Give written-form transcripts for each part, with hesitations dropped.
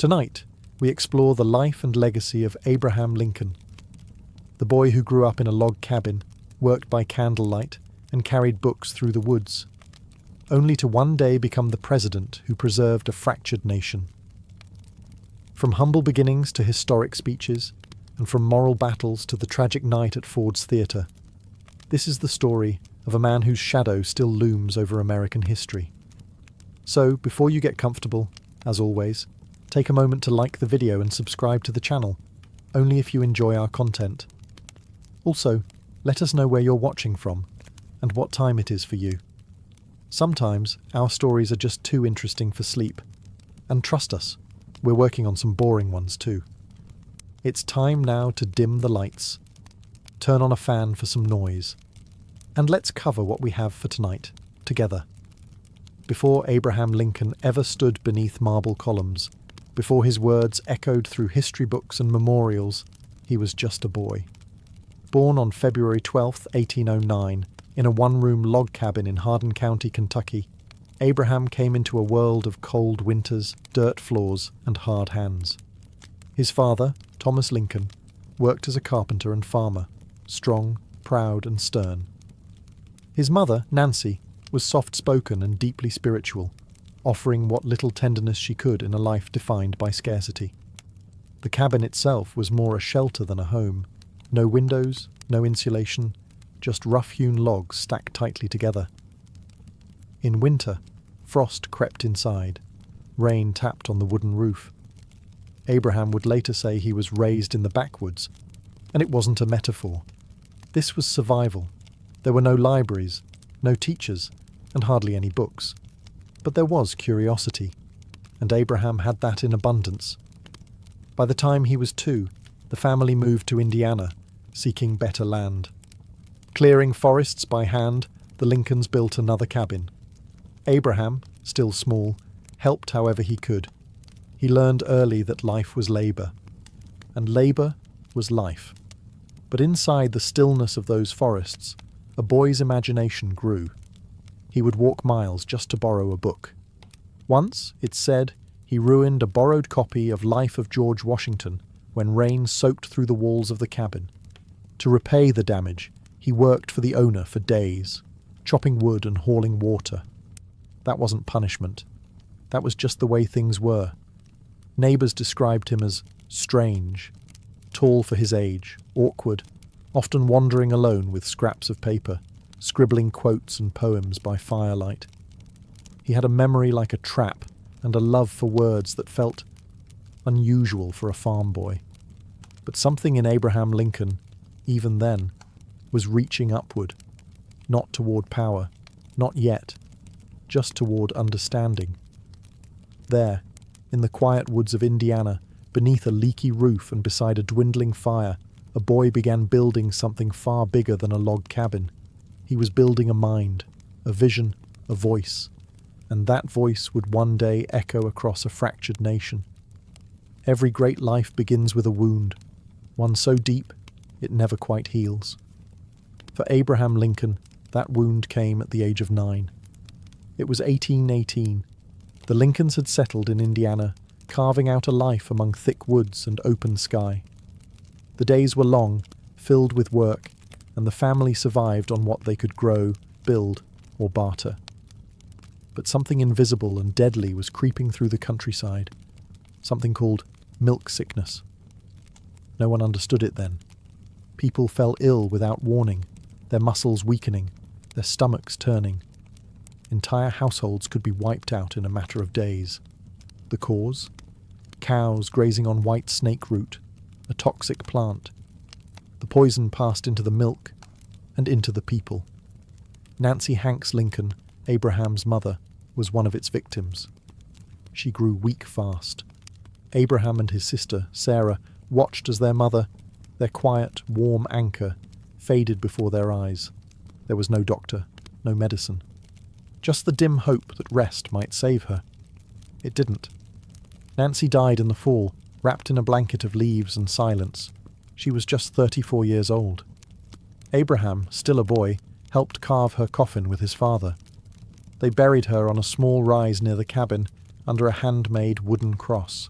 Tonight, we explore the life and legacy of Abraham Lincoln, the boy who grew up in a log cabin, worked by candlelight, and carried books through the woods, only to one day become the president who preserved a fractured nation. From humble beginnings to historic speeches, and from moral battles to the tragic night at Ford's Theatre, this is the story of a man whose shadow still looms over American history. So, before you get comfortable, as always, take a moment to like the video and subscribe to the channel, only if you enjoy our content. Also, let us know where you're watching from, and what time it is for you. Sometimes, our stories are just too interesting for sleep. And trust us, we're working on some boring ones too. It's time now to dim the lights, turn on a fan for some noise, and let's cover what we have for tonight, together. Before Abraham Lincoln ever stood beneath marble columns, before his words echoed through history books and memorials, he was just a boy. Born on February 12, 1809, in a one-room log cabin in Hardin County, Kentucky, Abraham came into a world of cold winters, dirt floors, and hard hands. His father, Thomas Lincoln, worked as a carpenter and farmer, strong, proud, and stern. His mother, Nancy, was soft-spoken and deeply spiritual, offering what little tenderness she could in a life defined by scarcity. The cabin itself was more a shelter than a home. No windows, no insulation, just rough-hewn logs stacked tightly together. In winter, frost crept inside. Rain tapped on the wooden roof. Abraham would later say he was raised in the backwoods, and it wasn't a metaphor. This was survival. There were no libraries, no teachers, and hardly any books. But there was curiosity, and Abraham had that in abundance. By the time he was 2, the family moved to Indiana, seeking better land. Clearing forests by hand, the Lincolns built another cabin. Abraham, still small, helped however he could. He learned early that life was labor, and labor was life. But inside the stillness of those forests, a boy's imagination grew. He would walk miles just to borrow a book. Once, it's said, he ruined a borrowed copy of Life of George Washington when rain soaked through the walls of the cabin. To repay the damage, he worked for the owner for days, chopping wood and hauling water. That wasn't punishment. That was just the way things were. Neighbors described him as strange, tall for his age, awkward, often wandering alone with scraps of paper, scribbling quotes and poems by firelight. He had a memory like a trap and a love for words that felt unusual for a farm boy. But something in Abraham Lincoln, even then, was reaching upward, not toward power, not yet, just toward understanding. There, in the quiet woods of Indiana, beneath a leaky roof and beside a dwindling fire, a boy began building something far bigger than a log cabin. He was building a mind, a vision, a voice, and that voice would one day echo across a fractured nation. Every great life begins with a wound, one so deep it never quite heals. For Abraham Lincoln, that wound came at the age of 9. It was 1818. The Lincolns had settled in Indiana, carving out a life among thick woods and open sky. The days were long, filled with work, and the family survived on what they could grow, build, or barter. But something invisible and deadly was creeping through the countryside, something called milk sickness. No one understood it then. People fell ill without warning, their muscles weakening, their stomachs turning. Entire households could be wiped out in a matter of days. The cause? Cows grazing on white snake root, a toxic plant. The poison passed into the milk and into the people. Nancy Hanks Lincoln, Abraham's mother, was one of its victims. She grew weak fast. Abraham and his sister, Sarah, watched as their mother, their quiet, warm anchor, faded before their eyes. There was no doctor, no medicine. Just the dim hope that rest might save her. It didn't. Nancy died in the fall, wrapped in a blanket of leaves and silence. She was just 34 years old. Abraham, still a boy, helped carve her coffin with his father. They buried her on a small rise near the cabin, under a handmade wooden cross.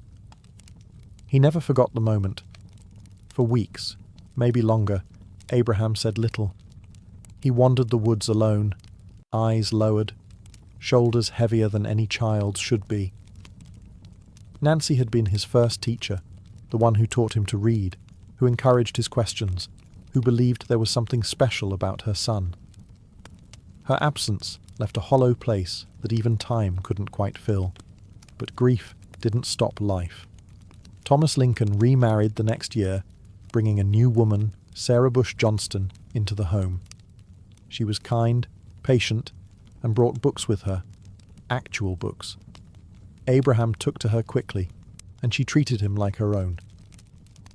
He never forgot the moment. For weeks, maybe longer, Abraham said little. He wandered the woods alone, eyes lowered, shoulders heavier than any child's should be. Nancy had been his first teacher, the one who taught him to read, who encouraged his questions, who believed there was something special about her son. Her absence left a hollow place that even time couldn't quite fill. But grief didn't stop life. Thomas Lincoln remarried the next year, bringing a new woman, Sarah Bush Johnston, into the home. She was kind, patient, and brought books with her, actual books. Abraham took to her quickly, and she treated him like her own.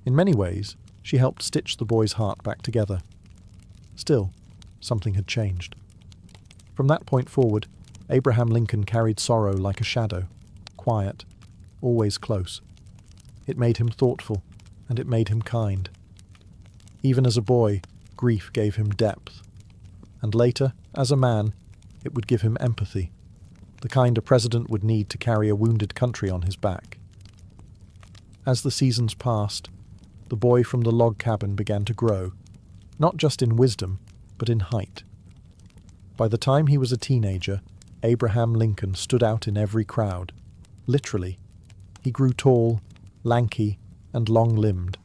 In many ways, she helped stitch the boy's heart back together. Still, something had changed. From that point forward, Abraham Lincoln carried sorrow like a shadow, quiet, always close. It made him thoughtful, and it made him kind. Even as a boy, grief gave him depth. And later, as a man, it would give him empathy, the kind a president would need to carry a wounded country on his back. As the seasons passed, the boy from the log cabin began to grow, not just in wisdom, but in height. By the time he was a teenager, Abraham Lincoln stood out in every crowd. Literally. He grew tall, lanky, and long-limbed,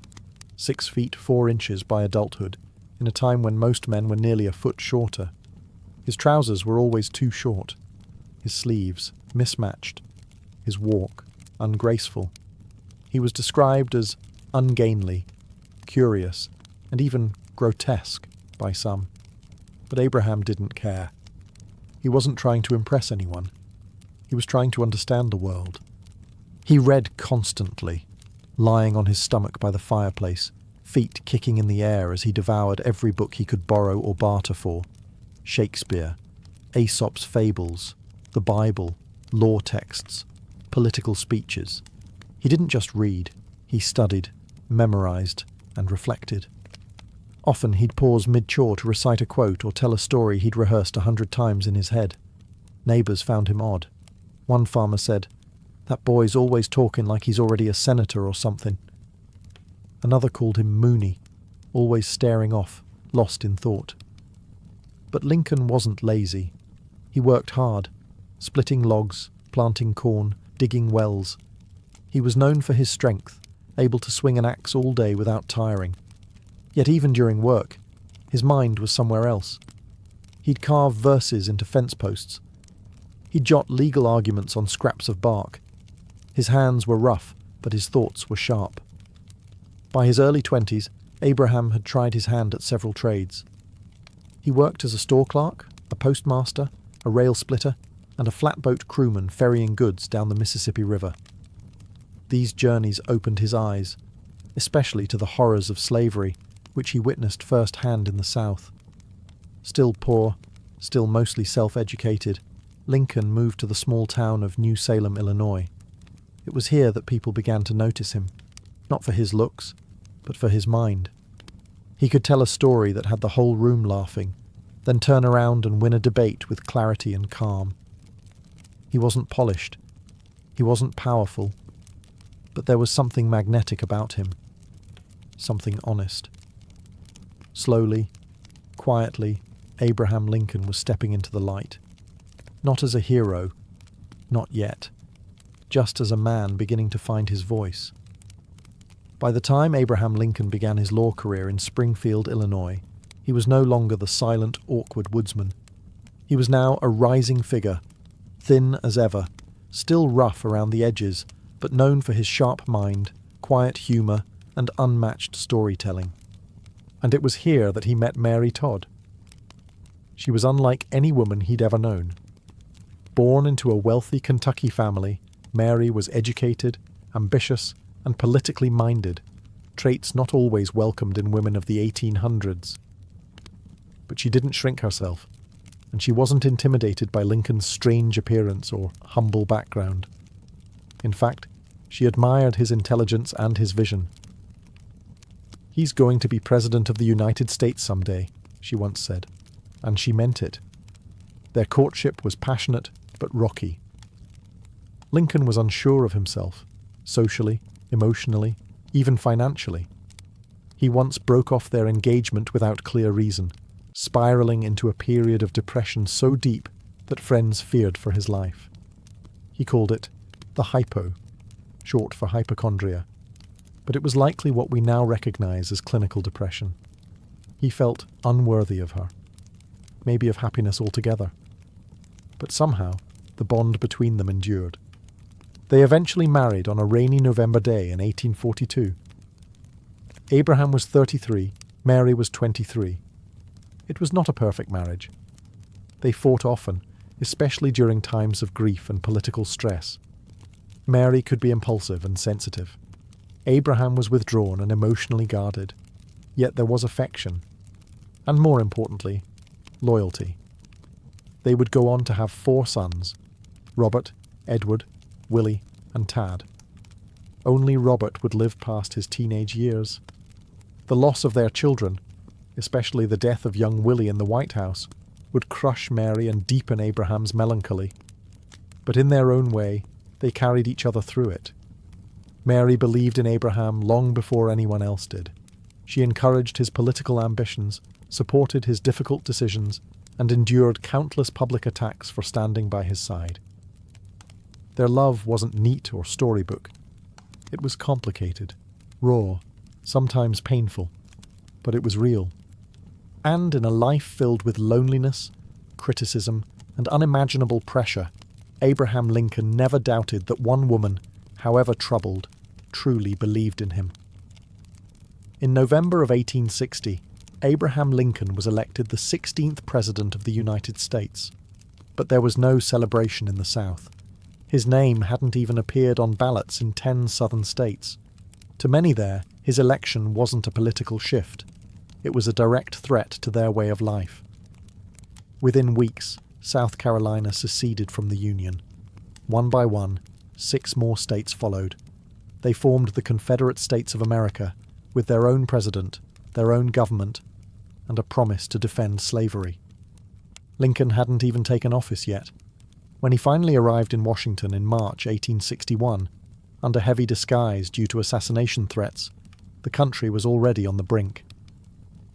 6 feet 4 inches by adulthood, in a time when most men were nearly a foot shorter. His trousers were always too short, his sleeves mismatched, his walk ungraceful. He was described as ungainly, curious, and even grotesque by some. But Abraham didn't care. He wasn't trying to impress anyone. He was trying to understand the world. He read constantly, lying on his stomach by the fireplace, feet kicking in the air as he devoured every book he could borrow or barter for. Shakespeare, Aesop's fables, the Bible, law texts, political speeches. He didn't just read, he studied, memorized, and reflected. Often he'd pause mid-chore to recite a quote or tell a story he'd rehearsed 100 times in his head. Neighbours found him odd. One farmer said, "That boy's always talking like he's already a senator or something." Another called him moony, always staring off, lost in thought. But Lincoln wasn't lazy. He worked hard, splitting logs, planting corn, digging wells. He was known for his strength, able to swing an axe all day without tiring. Yet even during work, his mind was somewhere else. He'd carve verses into fence posts. He'd jot legal arguments on scraps of bark. His hands were rough, but his thoughts were sharp. By his early 20s, Abraham had tried his hand at several trades. He worked as a store clerk, a postmaster, a rail splitter, and a flatboat crewman ferrying goods down the Mississippi River. These journeys opened his eyes, especially to the horrors of slavery, which he witnessed first-hand in the South. Still poor, still mostly self-educated, Lincoln moved to the small town of New Salem, Illinois. It was here that people began to notice him, not for his looks, but for his mind. He could tell a story that had the whole room laughing, then turn around and win a debate with clarity and calm. He wasn't polished. He wasn't powerful. But there was something magnetic about him. Something honest. Slowly, quietly, Abraham Lincoln was stepping into the light. Not as a hero, not yet. Just as a man beginning to find his voice. By the time Abraham Lincoln began his law career in Springfield, Illinois, he was no longer the silent, awkward woodsman. He was now a rising figure, thin as ever, still rough around the edges, but known for his sharp mind, quiet humour, and unmatched storytelling. And it was here that he met Mary Todd. She was unlike any woman he'd ever known. Born into a wealthy Kentucky family, Mary was educated, ambitious, and politically minded, traits not always welcomed in women of the 1800s. But she didn't shrink herself, and she wasn't intimidated by Lincoln's strange appearance or humble background. In fact, she admired his intelligence and his vision. "He's going to be President of the United States someday," she once said, and she meant it. Their courtship was passionate but rocky. Lincoln was unsure of himself, socially, emotionally, even financially. He once broke off their engagement without clear reason, spiraling into a period of depression so deep that friends feared for his life. He called it the hypo, short for hypochondria, but it was likely what we now recognize as clinical depression. He felt unworthy of her, maybe of happiness altogether. But somehow, the bond between them endured. They eventually married on a rainy November day in 1842. Abraham was 33, Mary was 23. It was not a perfect marriage. They fought often, especially during times of grief and political stress. Mary could be impulsive and sensitive. Abraham was withdrawn and emotionally guarded. Yet there was affection. And more importantly, loyalty. They would go on to have 4 sons: Robert, Edward, Willie, and Tad. Only Robert would live past his teenage years. The loss of their children, especially the death of young Willie in the White House, would crush Mary and deepen Abraham's melancholy. But in their own way, they carried each other through it. Mary believed in Abraham long before anyone else did. She encouraged his political ambitions, supported his difficult decisions, and endured countless public attacks for standing by his side. Their love wasn't neat or storybook. It was complicated, raw, sometimes painful, but it was real. And in a life filled with loneliness, criticism, and unimaginable pressure, Abraham Lincoln never doubted that one woman, however troubled, truly believed in him. In November of 1860, Abraham Lincoln was elected the 16th President of the United States. But there was no celebration in the South. His name hadn't even appeared on ballots in 10 southern states. To many there, his election wasn't a political shift. It was a direct threat to their way of life. Within weeks, South Carolina seceded from the Union. One by one, 6 more states followed. They formed the Confederate States of America, with their own president, their own government, and a promise to defend slavery. Lincoln hadn't even taken office yet. When he finally arrived in Washington in March 1861, under heavy disguise due to assassination threats, the country was already on the brink.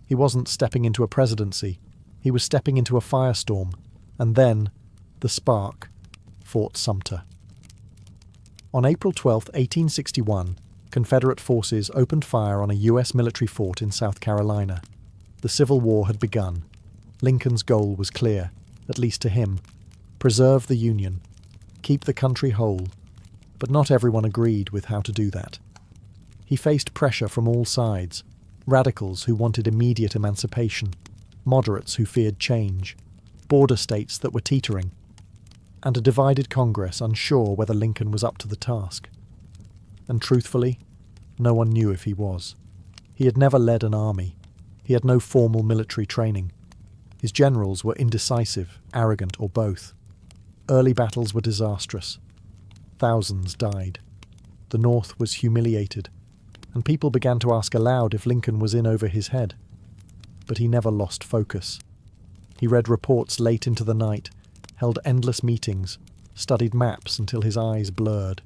He wasn't stepping into a presidency, he was stepping into a firestorm, and then, the spark, Fort Sumter. On April 12, 1861, Confederate forces opened fire on a U.S. military fort in South Carolina. The Civil War had begun. Lincoln's goal was clear, at least to him: preserve the Union, keep the country whole. But not everyone agreed with how to do that. He faced pressure from all sides: radicals who wanted immediate emancipation, moderates who feared change, border states that were teetering, and a divided Congress unsure whether Lincoln was up to the task. And truthfully, no one knew if he was. He had never led an army. He had no formal military training. His generals were indecisive, arrogant, or both. Early battles were disastrous. Thousands died. The North was humiliated, and people began to ask aloud if Lincoln was in over his head. But he never lost focus. He read reports late into the night, held endless meetings, studied maps until his eyes blurred.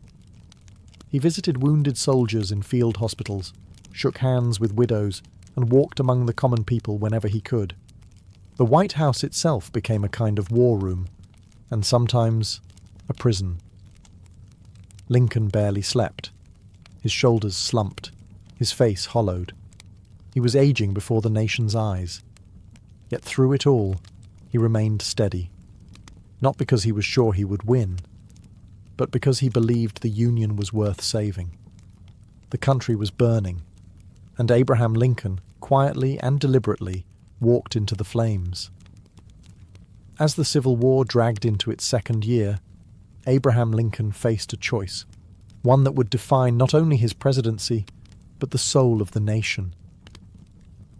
He visited wounded soldiers in field hospitals, shook hands with widows, and walked among the common people whenever he could. The White House itself became a kind of war room, and sometimes a prison. Lincoln barely slept. His shoulders slumped, his face hollowed. He was aging before the nation's eyes. Yet through it all, he remained steady. Not because he was sure he would win, but because he believed the Union was worth saving. The country was burning, and Abraham Lincoln, quietly and deliberately, walked into the flames. As the Civil War dragged into its second year, Abraham Lincoln faced a choice, one that would define not only his presidency, but the soul of the nation.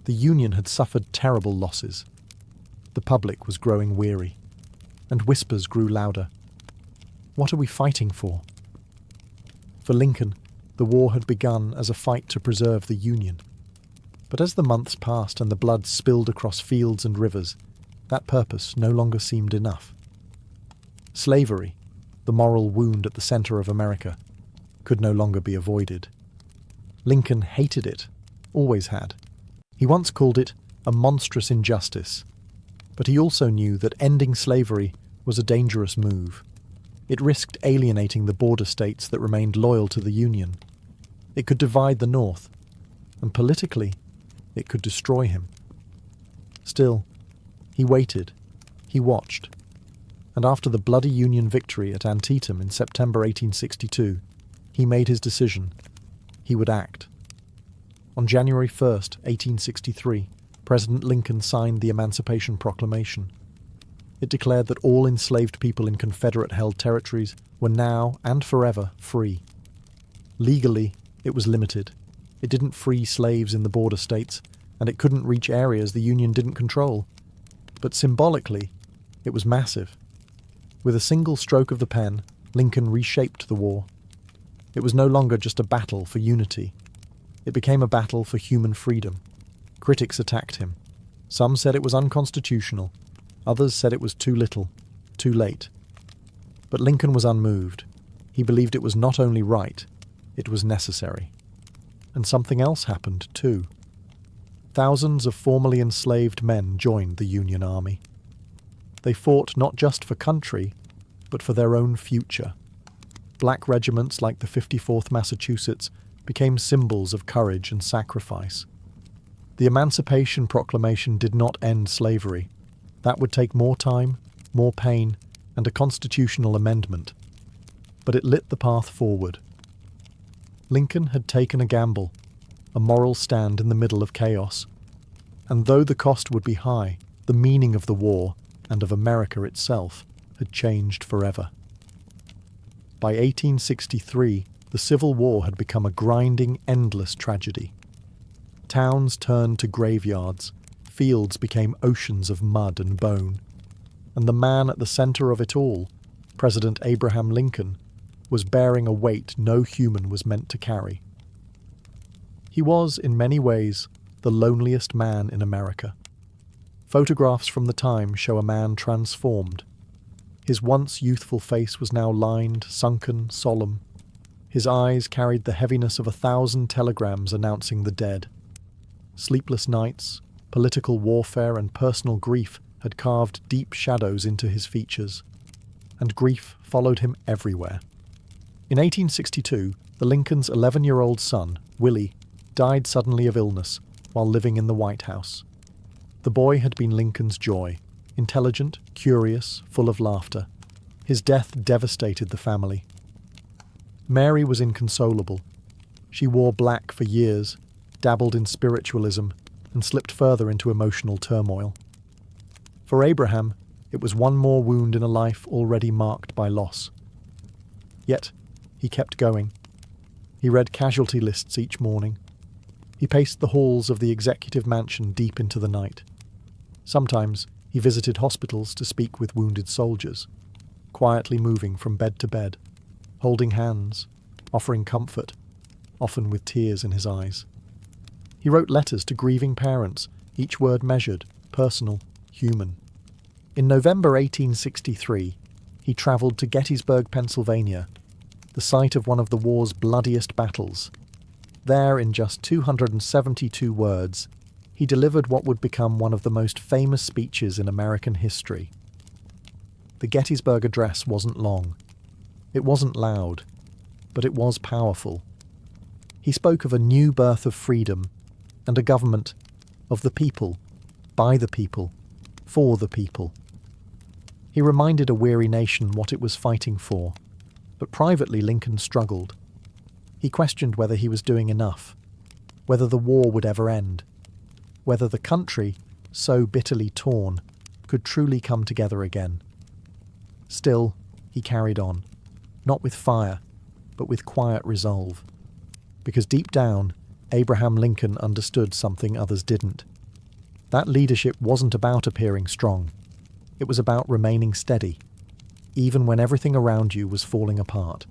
The Union had suffered terrible losses. The public was growing weary, and whispers grew louder. What are we fighting for? For Lincoln, the war had begun as a fight to preserve the Union. But as the months passed and the blood spilled across fields and rivers, that purpose no longer seemed enough. Slavery, the moral wound at the center of America, could no longer be avoided. Lincoln hated it, always had. He once called it a monstrous injustice, but he also knew that ending slavery was a dangerous move. It risked alienating the border states that remained loyal to the Union. It could divide the North, and politically, it could destroy him. Still, he waited, he watched, and after the bloody Union victory at Antietam in September 1862, he made his decision. He would act. On January 1st, 1863, President Lincoln signed the Emancipation Proclamation. It declared that all enslaved people in Confederate-held territories were now and forever free. Legally, it was limited. It didn't free slaves in the border states, and it couldn't reach areas the Union didn't control. But symbolically, it was massive. With a single stroke of the pen, Lincoln reshaped the war. It was no longer just a battle for unity. It became a battle for human freedom. Critics attacked him. Some said it was unconstitutional. Others said it was too little, too late. But Lincoln was unmoved. He believed it was not only right, it was necessary. And something else happened too. Thousands of formerly enslaved men joined the Union Army. They fought not just for country, but for their own future. Black regiments like the 54th Massachusetts became symbols of courage and sacrifice. The Emancipation Proclamation did not end slavery. That would take more time, more pain, and a constitutional amendment. But it lit the path forward. Lincoln had taken a gamble, a moral stand in the middle of chaos. And though the cost would be high, the meaning of the war, and of America itself, had changed forever. By 1863, the Civil War had become a grinding, endless tragedy. Towns turned to graveyards, fields became oceans of mud and bone, and the man at the center of it all, President Abraham Lincoln, was bearing a weight no human was meant to carry. He was, in many ways, the loneliest man in America. Photographs from the time show a man transformed. His once youthful face was now lined, sunken, solemn. His eyes carried the heaviness of 1,000 telegrams announcing the dead. Sleepless nights, political warfare, and personal grief had carved deep shadows into his features, and grief followed him everywhere. In 1862, the Lincoln's 11-year-old son, Willie, died suddenly of illness while living in the White House. The boy had been Lincoln's joy, intelligent, curious, full of laughter. His death devastated the family. Mary was inconsolable. She wore black for years, dabbled in spiritualism, and slipped further into emotional turmoil. For Abraham, it was one more wound in a life already marked by loss. Yet, he kept going. He read casualty lists each morning. He paced the halls of the executive mansion deep into the night. Sometimes he visited hospitals to speak with wounded soldiers, quietly moving from bed to bed, holding hands, offering comfort, often with tears in his eyes. He wrote letters to grieving parents, each word measured, personal, human. In November 1863, he travelled to Gettysburg, Pennsylvania, the site of one of the war's bloodiest battles. There, in just 272 words, he delivered what would become one of the most famous speeches in American history. The Gettysburg Address wasn't long. It wasn't loud, but it was powerful. He spoke of a new birth of freedom and a government of the people, by the people, for the people. He reminded a weary nation what it was fighting for, but privately Lincoln struggled. He questioned whether he was doing enough, whether the war would ever end, whether the country, so bitterly torn, could truly come together again. Still, he carried on, not with fire, but with quiet resolve. Because deep down, Abraham Lincoln understood something others didn't. That leadership wasn't about appearing strong. It was about remaining steady, even when everything around you was falling apart.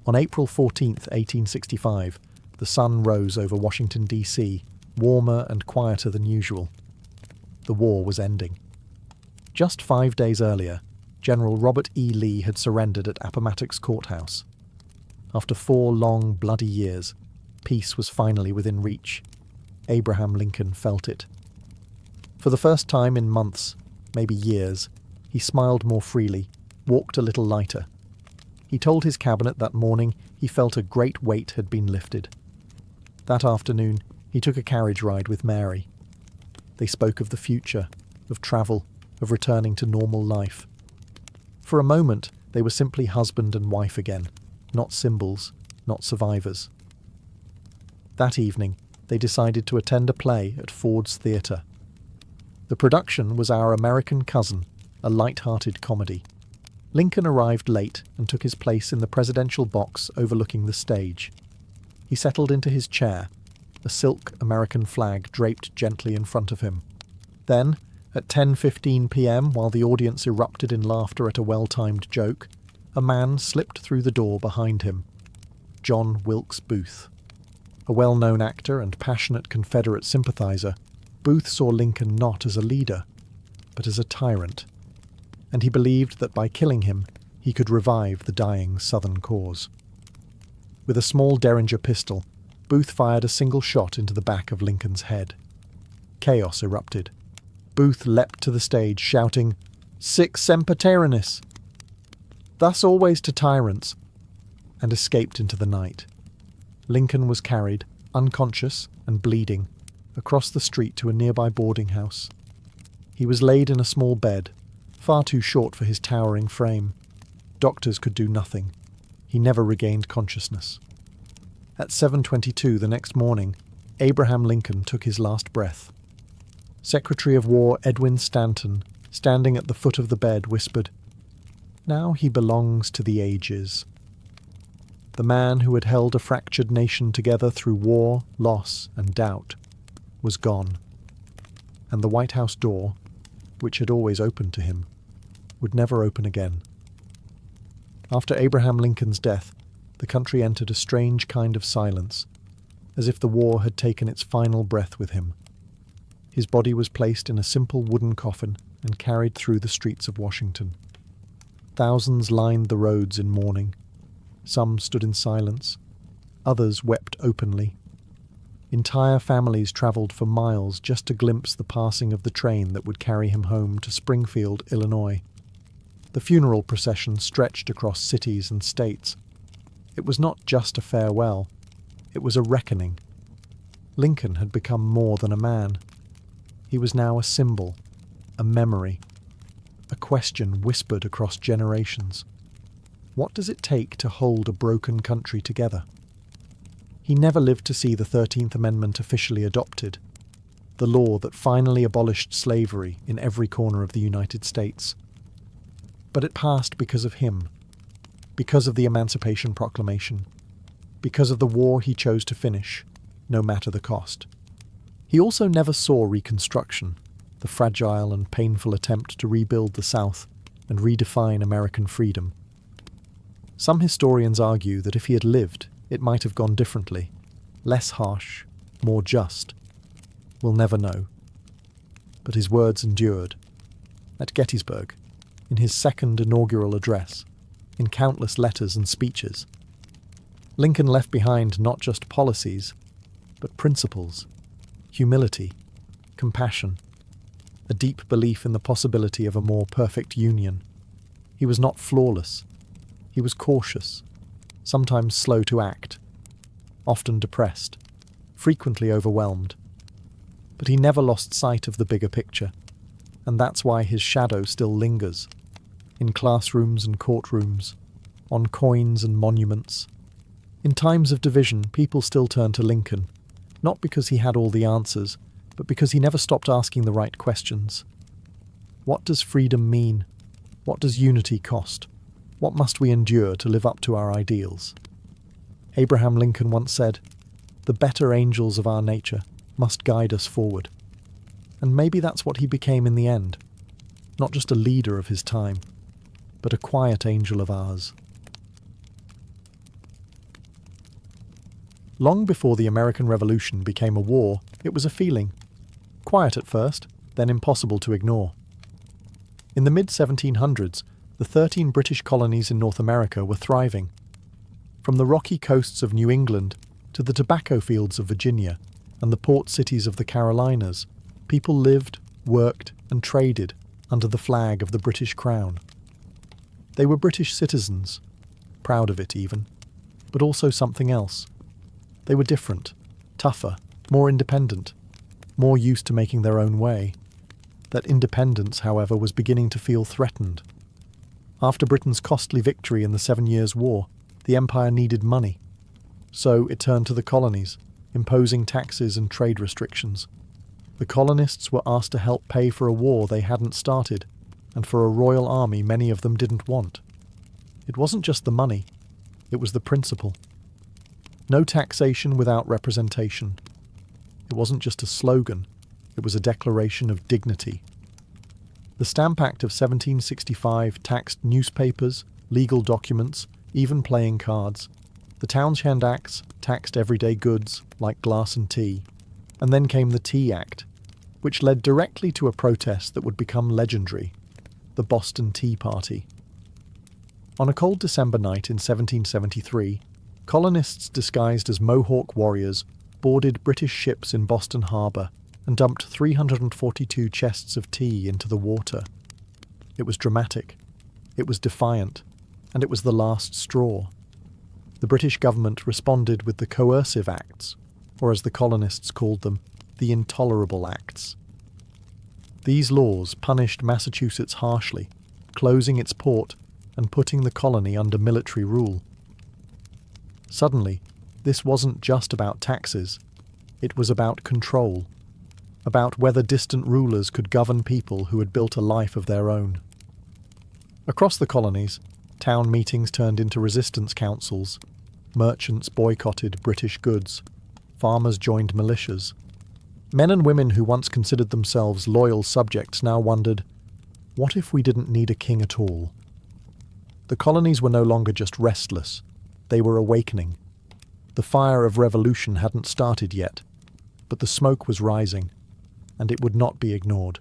On April 14th, 1865, the sun rose over Washington, D.C., warmer and quieter than usual. The war was ending. Just 5 days earlier, General Robert E. Lee had surrendered at Appomattox Courthouse. After 4 long, bloody years, peace was finally within reach. Abraham Lincoln felt it. For the first time in months, maybe years, he smiled more freely, walked a little lighter. He told his cabinet that morning he felt a great weight had been lifted. That afternoon, he took a carriage ride with Mary. They spoke of the future, of travel, of returning to normal life. For a moment, they were simply husband and wife again, not symbols, not survivors. That evening, they decided to attend a play at Ford's Theatre. The production was Our American Cousin, a light-hearted comedy. Lincoln arrived late and took his place in the presidential box overlooking the stage. He settled into his chair, a silk American flag draped gently in front of him. Then, at 10:15 p.m., while the audience erupted in laughter at a well-timed joke, a man slipped through the door behind him. John Wilkes Booth. A well-known actor and passionate Confederate sympathizer, Booth saw Lincoln not as a leader, but as a tyrant, and he believed that by killing him, he could revive the dying Southern cause. With a small Derringer pistol, Booth fired a single shot into the back of Lincoln's head. Chaos erupted. Booth leapt to the stage, shouting, "Sic semper tyrannis! Thus always to tyrants!" and escaped into the night. Lincoln was carried, unconscious and bleeding, across the street to a nearby boarding house. He was laid in a small bed, far too short for his towering frame. Doctors could do nothing. He never regained consciousness. At 7:22 the next morning, Abraham Lincoln took his last breath. Secretary of War Edwin Stanton, standing at the foot of the bed, whispered, "Now he belongs to the ages." The man who had held a fractured nation together through war, loss, and doubt, was gone. And the White House door, which had always opened to him, would never open again. After Abraham Lincoln's death, the country entered a strange kind of silence, as if the war had taken its final breath with him. His body was placed in a simple wooden coffin and carried through the streets of Washington. Thousands lined the roads in mourning. Some stood in silence. Others wept openly. Entire families travelled for miles just to glimpse the passing of the train that would carry him home to Springfield, Illinois. The funeral procession stretched across cities and states. It was not just a farewell. It was a reckoning. Lincoln had become more than a man. He was now a symbol, a memory, a question whispered across generations. What does it take to hold a broken country together? He never lived to see the 13th Amendment officially adopted, the law that finally abolished slavery in every corner of the United States. But it passed because of him, because of the Emancipation Proclamation, because of the war he chose to finish, no matter the cost. He also never saw Reconstruction, the fragile and painful attempt to rebuild the South and redefine American freedom. Some historians argue that if he had lived, it might have gone differently, less harsh, more just. We'll never know. But his words endured. At Gettysburg, in his second inaugural address, in countless letters and speeches, Lincoln left behind not just policies, but principles, humility, compassion, a deep belief in the possibility of a more perfect union. He was not flawless. He was cautious, sometimes slow to act, often depressed, frequently overwhelmed. But he never lost sight of the bigger picture, and that's why his shadow still lingers, in classrooms and courtrooms, on coins and monuments. In times of division, people still turn to Lincoln, not because he had all the answers, but because he never stopped asking the right questions. What does freedom mean? What does unity cost? What must we endure to live up to our ideals? Abraham Lincoln once said, "The better angels of our nature must guide us forward." And maybe that's what he became in the end. Not just a leader of his time, but a quiet angel of ours. Long before the American Revolution became a war, it was a feeling. Quiet at first, then impossible to ignore. In the mid-1700s, the 13 British colonies in North America were thriving. From the rocky coasts of New England To the tobacco fields of Virginia and the port cities of the Carolinas, people lived, worked, and traded under the flag of the British Crown. They were British citizens, proud of it even, but also something else. They were different, tougher, more independent, more used to making their own way. That independence, however, was beginning to feel threatened. After Britain's costly victory in the 7 Years' War, the empire needed money. So it turned to the colonies, imposing taxes and trade restrictions. The colonists were asked to help pay for a war they hadn't started, and for a royal army many of them didn't want. It wasn't just the money, it was the principle. No taxation without representation. It wasn't just a slogan, it was a declaration of dignity. The Stamp Act of 1765 taxed newspapers, legal documents, even playing cards. The Townshend Acts taxed everyday goods like glass and tea. And then came the Tea Act, which led directly to a protest that would become legendary, the Boston Tea Party. On a cold December night in 1773, colonists disguised as Mohawk warriors boarded British ships in Boston Harbour and dumped 342 chests of tea into the water. It was dramatic, it was defiant, and it was the last straw. The British government responded with the Coercive Acts, or as the colonists called them, the Intolerable Acts. These laws punished Massachusetts harshly, closing its port and putting the colony under military rule. Suddenly, this wasn't just about taxes, it was about control, about whether distant rulers could govern people who had built a life of their own. Across the colonies, town meetings turned into resistance councils, merchants boycotted British goods, farmers joined militias. Men and women who once considered themselves loyal subjects now wondered, what if we didn't need a king at all? The colonies were no longer just restless, they were awakening. The fire of revolution hadn't started yet, but the smoke was rising, and it would not be ignored.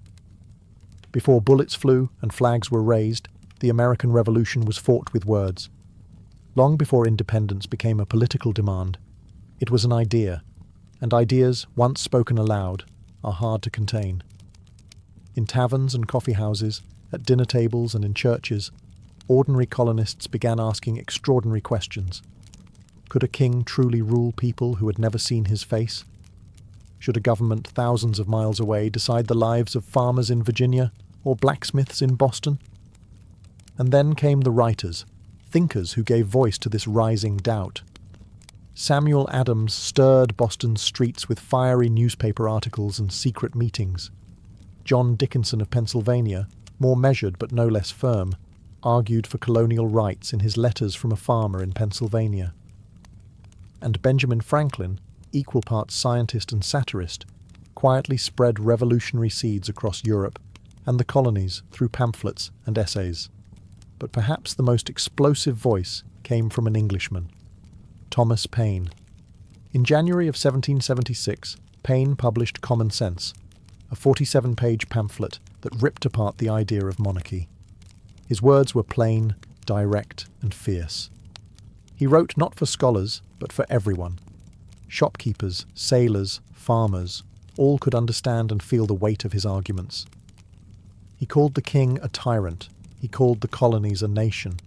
Before bullets flew and flags were raised, the American Revolution was fought with words. Long before independence became a political demand, it was an idea, and ideas, once spoken aloud, are hard to contain. In taverns and coffee houses, at dinner tables and in churches, ordinary colonists began asking extraordinary questions. Could a king truly rule people who had never seen his face? Should a government thousands of miles away decide the lives of farmers in Virginia or blacksmiths in Boston? And then came the writers, thinkers who gave voice to this rising doubt. Samuel Adams stirred Boston's streets with fiery newspaper articles and secret meetings. John Dickinson of Pennsylvania, more measured but no less firm, argued for colonial rights in his letters from a farmer in Pennsylvania. And Benjamin Franklin, equal parts scientist and satirist, quietly spread revolutionary seeds across Europe and the colonies through pamphlets and essays. But perhaps the most explosive voice came from an Englishman, Thomas Paine. In January of 1776, Paine published Common Sense, a 47-page pamphlet that ripped apart the idea of monarchy. His words were plain, direct, and fierce. He wrote not for scholars, but for everyone. Shopkeepers, sailors, farmers, all could understand and feel the weight of his arguments. He called the king a tyrant. He called the colonies a nation.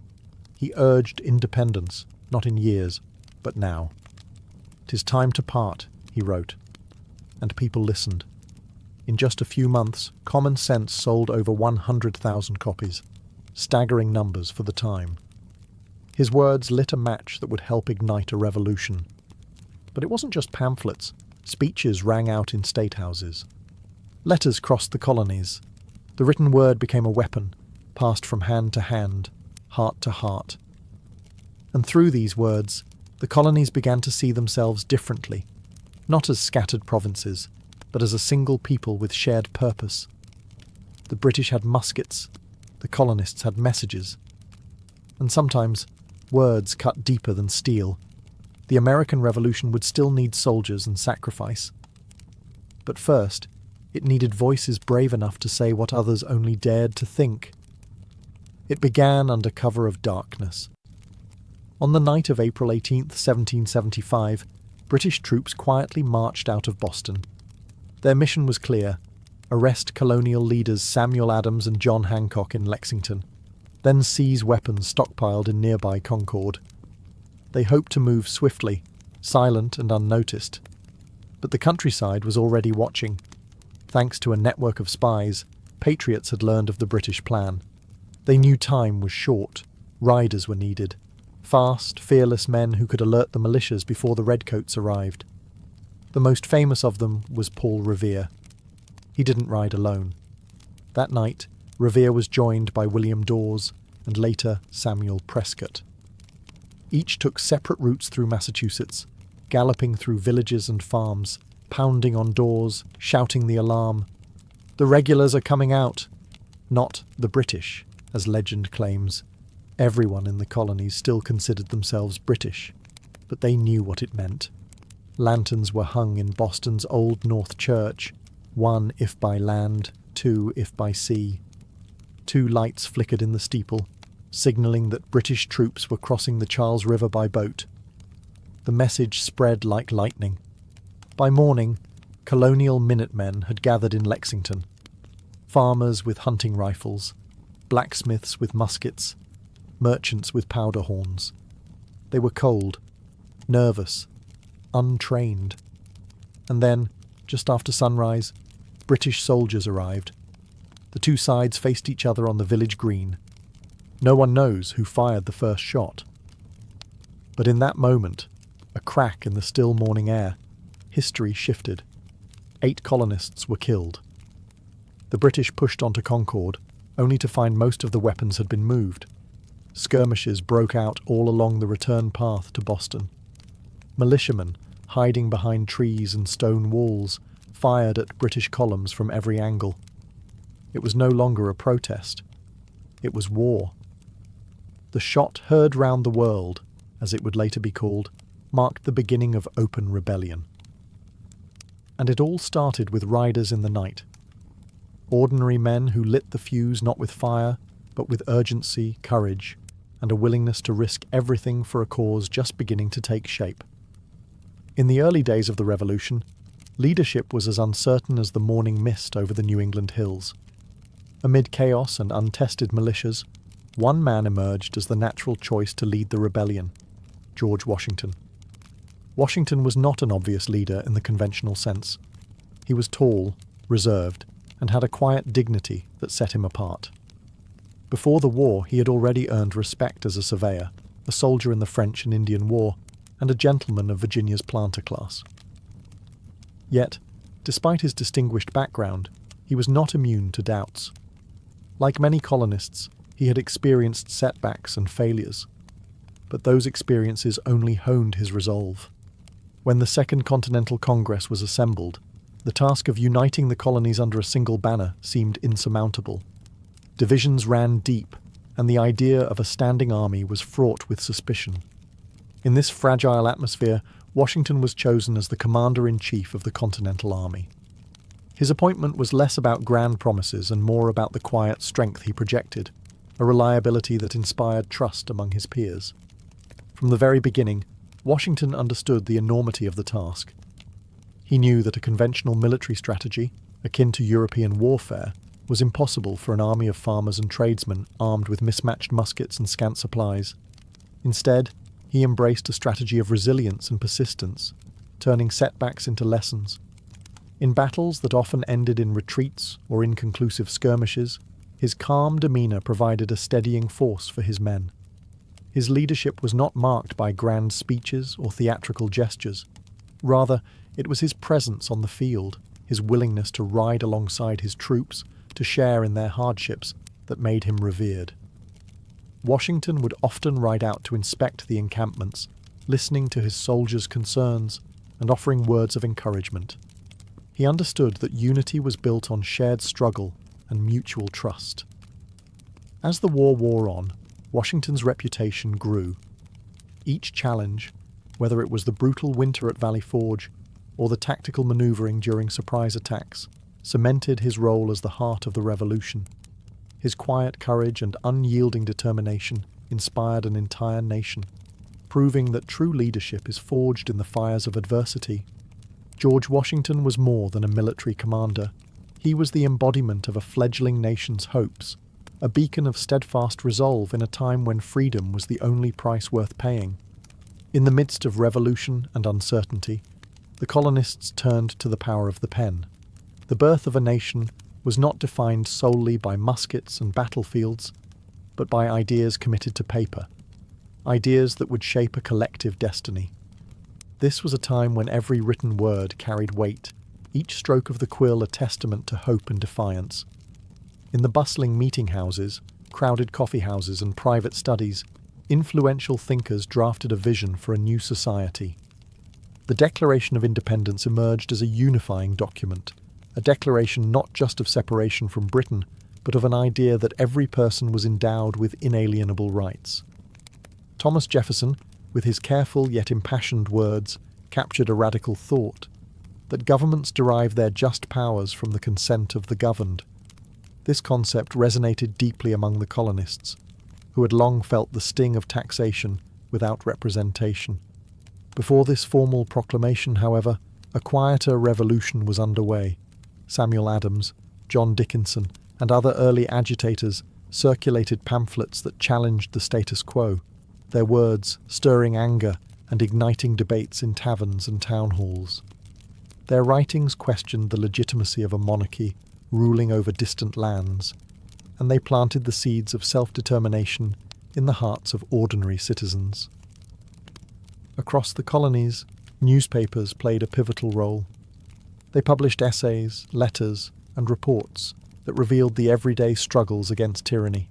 He urged independence, not in years, but now. "'Tis time to part," he wrote. And people listened. In just a few months, Common Sense sold over 100,000 copies, staggering numbers for the time. His words lit a match that would help ignite a revolution. But it wasn't just pamphlets. Speeches rang out in state houses. Letters crossed the colonies. The written word became a weapon, passed from hand to hand, heart to heart. And through these words, the colonies began to see themselves differently, not as scattered provinces, but as a single people with shared purpose. The British had muskets, the colonists had messages. And sometimes, words cut deeper than steel. The American Revolution would still need soldiers and sacrifice. But first, it needed voices brave enough to say what others only dared to think. It began under cover of darkness. On the night of April 18th, 1775, British troops quietly marched out of Boston. Their mission was clear: arrest colonial leaders Samuel Adams and John Hancock in Lexington, then seize weapons stockpiled in nearby Concord. They hoped to move swiftly, silent and unnoticed. But the countryside was already watching. Thanks to a network of spies, patriots had learned of the British plan. They knew time was short, riders were needed, fast, fearless men who could alert the militias before the redcoats arrived. The most famous of them was Paul Revere. He didn't ride alone. That night, Revere was joined by William Dawes and later Samuel Prescott. Each took separate routes through Massachusetts, galloping through villages and farms, pounding on doors, shouting the alarm. "The regulars are coming out!" Not the British, as legend claims. Everyone in the colonies still considered themselves British, but they knew what it meant. Lanterns were hung in Boston's Old North Church, one if by land, two if by sea. 2 lights flickered in the steeple, signalling that British troops were crossing the Charles River by boat. The message spread like lightning. By morning, colonial Minutemen had gathered in Lexington. Farmers with hunting rifles, blacksmiths with muskets, merchants with powder horns. They were cold, nervous, untrained. And then, just after sunrise, British soldiers arrived. The 2 sides faced each other on the village green. No one knows who fired the first shot. But in that moment, a crack in the still morning air, history shifted. 8 colonists were killed. The British pushed onto Concord, only to find most of the weapons had been moved. Skirmishes broke out all along the return path to Boston. Militiamen, hiding behind trees and stone walls, fired at British columns from every angle. It was no longer a protest. It was war. The shot heard round the world, as it would later be called, marked the beginning of open rebellion. And it all started with riders in the night. Ordinary men who lit the fuse not with fire, but with urgency, courage, and a willingness to risk everything for a cause just beginning to take shape. In the early days of the Revolution, leadership was as uncertain as the morning mist over the New England hills. Amid chaos and untested militias, one man emerged as the natural choice to lead the rebellion: George Washington. Washington was not an obvious leader in the conventional sense. He was tall, reserved, and had a quiet dignity that set him apart. Before the war, he had already earned respect as a surveyor, a soldier in the French and Indian War, and a gentleman of Virginia's planter class. Yet, despite his distinguished background, he was not immune to doubts. Like many colonists, he had experienced setbacks and failures, but those experiences only honed his resolve. When the Second Continental Congress was assembled, the task of uniting the colonies under a single banner seemed insurmountable. Divisions ran deep, and the idea of a standing army was fraught with suspicion. In this fragile atmosphere, Washington was chosen as the commander-in-chief of the Continental Army. His appointment was less about grand promises and more about the quiet strength he projected, a reliability that inspired trust among his peers. From the very beginning, Washington understood the enormity of the task. He knew that a conventional military strategy, akin to European warfare, was impossible for an army of farmers and tradesmen armed with mismatched muskets and scant supplies. Instead, he embraced a strategy of resilience and persistence, turning setbacks into lessons. In battles that often ended in retreats or inconclusive skirmishes, his calm demeanour provided a steadying force for his men. His leadership was not marked by grand speeches or theatrical gestures. Rather, it was his presence on the field, his willingness to ride alongside his troops, to share in their hardships, that made him revered. Washington would often ride out to inspect the encampments, listening to his soldiers' concerns and offering words of encouragement. He understood that unity was built on shared struggle and mutual trust. As the war wore on, Washington's reputation grew. Each challenge, whether it was the brutal winter at Valley Forge or the tactical maneuvering during surprise attacks, cemented his role as the heart of the revolution. His quiet courage and unyielding determination inspired an entire nation. proving that true leadership is forged in the fires of adversity. George Washington was more than a military commander. He was the embodiment of a fledgling nation's hopes, a beacon of steadfast resolve in a time when freedom was the only price worth paying. In the midst of revolution and uncertainty, the colonists turned to the power of the pen. The birth of a nation was not defined solely by muskets and battlefields, but by ideas committed to paper, ideas that would shape a collective destiny. This was a time when every written word carried weight, each stroke of the quill a testament to hope and defiance. In the bustling meeting houses, crowded coffee houses and private studies, influential thinkers drafted a vision for a new society. The Declaration of Independence emerged as a unifying document, a declaration not just of separation from Britain, but of an idea that every person was endowed with inalienable rights. Thomas Jefferson, with his careful yet impassioned words, captured a radical thought, that governments derive their just powers from the consent of the governed. This concept resonated deeply among the colonists, who had long felt the sting of taxation without representation. Before this formal proclamation, however, a quieter revolution was underway. Samuel Adams, John Dickinson, and other early agitators circulated pamphlets that challenged the status quo, their words stirring anger and igniting debates in taverns and town halls. Their writings questioned the legitimacy of a monarchy ruling over distant lands, and they planted the seeds of self-determination in the hearts of ordinary citizens. Across the colonies, newspapers played a pivotal role. They published essays, letters, and reports that revealed the everyday struggles against tyranny.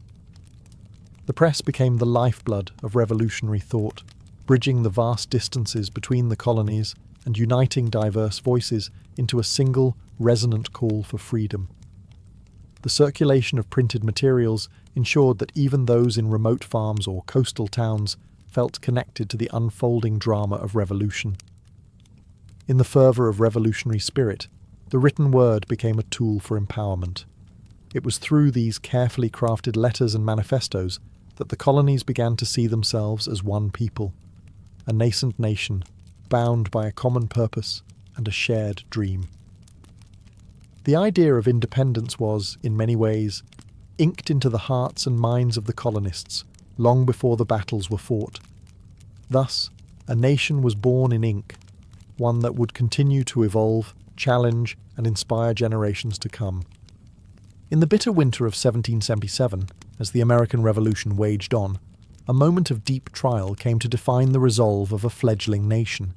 The press became the lifeblood of revolutionary thought, bridging the vast distances between the colonies and uniting diverse voices into a single, resonant call for freedom. The circulation of printed materials ensured that even those in remote farms or coastal towns felt connected to the unfolding drama of revolution. In the fervour of revolutionary spirit, the written word became a tool for empowerment. It was through these carefully crafted letters and manifestos that the colonies began to see themselves as one people, a nascent nation, bound by a common purpose and a shared dream. The idea of independence was, in many ways, inked into the hearts and minds of the colonists long before the battles were fought. Thus, a nation was born in ink, one that would continue to evolve, challenge, and inspire generations to come. In the bitter winter of 1777, as the American Revolution waged on, a moment of deep trial came to define the resolve of a fledgling nation.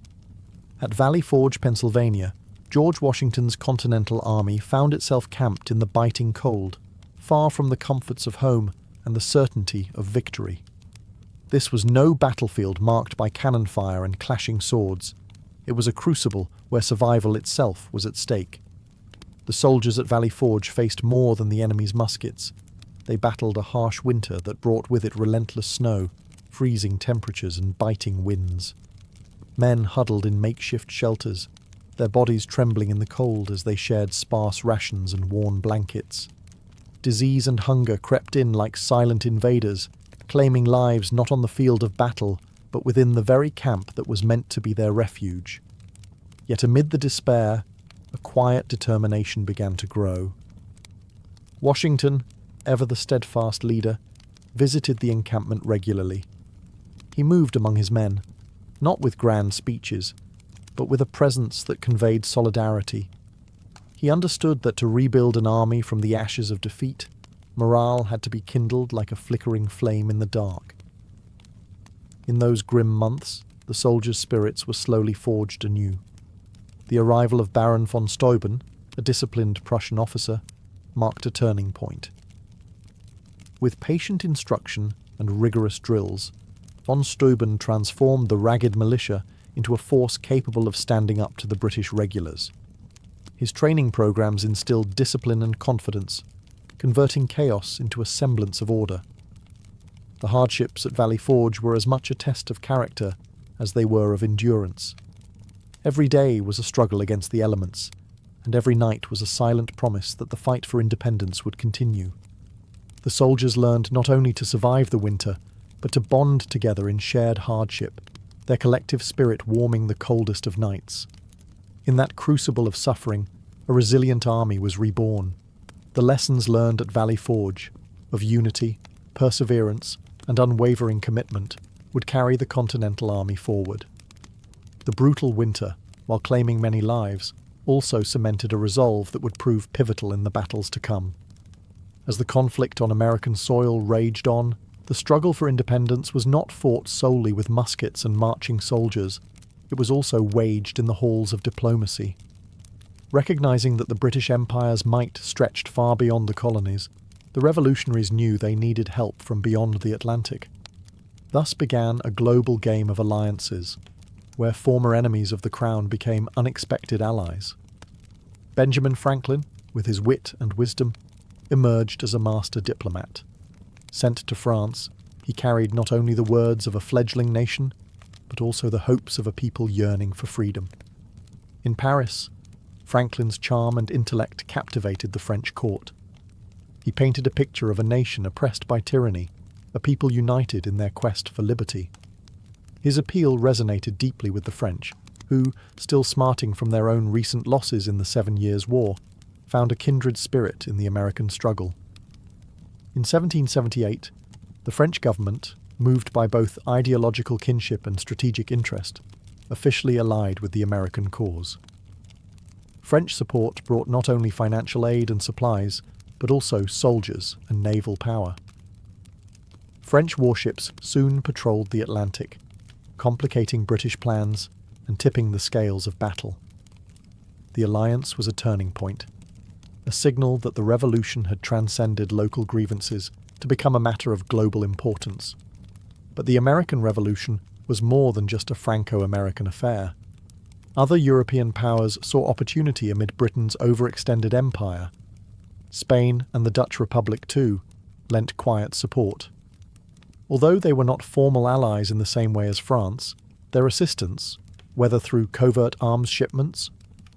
At Valley Forge, Pennsylvania, George Washington's Continental Army found itself camped in the biting cold, far from the comforts of home and the certainty of victory. This was no battlefield marked by cannon fire and clashing swords. It was a crucible where survival itself was at stake. The soldiers at Valley Forge faced more than the enemy's muskets. They battled a harsh winter that brought with it relentless snow, freezing temperatures and biting winds. Men huddled in makeshift shelters, their bodies trembling in the cold as they shared sparse rations and worn blankets. Disease and hunger crept in like silent invaders, claiming lives not on the field of battle, but within the very camp that was meant to be their refuge. Yet amid the despair, a quiet determination began to grow. Washington, ever the steadfast leader, visited the encampment regularly. He moved among his men, not with grand speeches, but with a presence that conveyed solidarity. He understood that to rebuild an army from the ashes of defeat, morale had to be kindled like a flickering flame in the dark. In those grim months, the soldiers' spirits were slowly forged anew. The arrival of Baron von Steuben, a disciplined Prussian officer, marked a turning point. With patient instruction and rigorous drills, von Steuben transformed the ragged militia into a force capable of standing up to the British regulars. His training programs instilled discipline and confidence, converting chaos into a semblance of order. The hardships at Valley Forge were as much a test of character as they were of endurance. Every day was a struggle against the elements, and every night was a silent promise that the fight for independence would continue. The soldiers learned not only to survive the winter, but to bond together in shared hardship, their collective spirit warming the coldest of nights. In that crucible of suffering, a resilient army was reborn. The lessons learned at Valley Forge of unity, perseverance, and unwavering commitment would carry the Continental Army forward. The brutal winter, while claiming many lives, also cemented a resolve that would prove pivotal in the battles to come. As the conflict on American soil raged on, the struggle for independence was not fought solely with muskets and marching soldiers. It was also waged in the halls of diplomacy. Recognizing that the British Empire's might stretched far beyond the colonies, the revolutionaries knew they needed help from beyond the Atlantic. Thus began a global game of alliances, where former enemies of the crown became unexpected allies. Benjamin Franklin, with his wit and wisdom, emerged as a master diplomat. Sent to France, he carried not only the words of a fledgling nation, but also the hopes of a people yearning for freedom. In Paris, Franklin's charm and intellect captivated the French court. He painted a picture of a nation oppressed by tyranny, a people united in their quest for liberty. His appeal resonated deeply with the French, who, still smarting from their own recent losses in the 7 Years' War, found a kindred spirit in the American struggle. In 1778, the French government, moved by both ideological kinship and strategic interest, officially allied with the American cause. French support brought not only financial aid and supplies, but also soldiers and naval power. French warships soon patrolled the Atlantic, complicating British plans and tipping the scales of battle. The alliance was a turning point, a signal that the revolution had transcended local grievances to become a matter of global importance. But the American Revolution was more than just a Franco-American affair. Other European powers saw opportunity amid Britain's overextended empire. Spain and the Dutch Republic, too, lent quiet support. Although they were not formal allies in the same way as France, their assistance, whether through covert arms shipments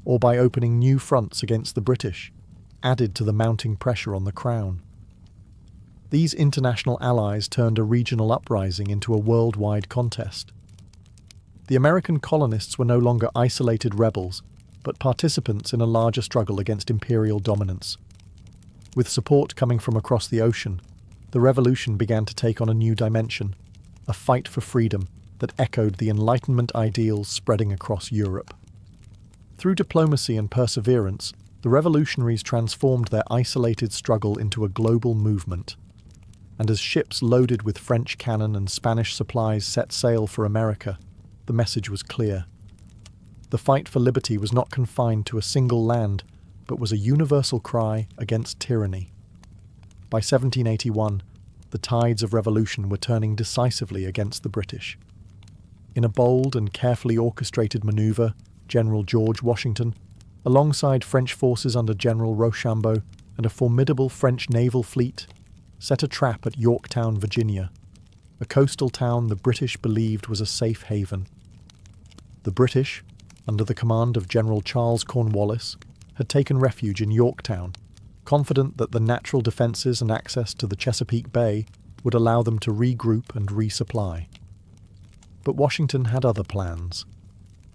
or by opening new fronts against the British, added to the mounting pressure on the Crown. These international allies turned a regional uprising into a worldwide contest. The American colonists were no longer isolated rebels, but participants in a larger struggle against imperial dominance. With support coming from across the ocean, the revolution began to take on a new dimension, a fight for freedom that echoed the Enlightenment ideals spreading across Europe. Through diplomacy and perseverance, the revolutionaries transformed their isolated struggle into a global movement. And as ships loaded with French cannon and Spanish supplies set sail for America, the message was clear. The fight for liberty was not confined to a single land, but was a universal cry against tyranny. By 1781, the tides of revolution were turning decisively against the British. In a bold and carefully orchestrated maneuver, General George Washington, alongside French forces under General Rochambeau and a formidable French naval fleet, set a trap at Yorktown, Virginia, a coastal town the British believed was a safe haven. The British, under the command of General Charles Cornwallis, had taken refuge in Yorktown, confident that the natural defences and access to the Chesapeake Bay would allow them to regroup and resupply. But Washington had other plans.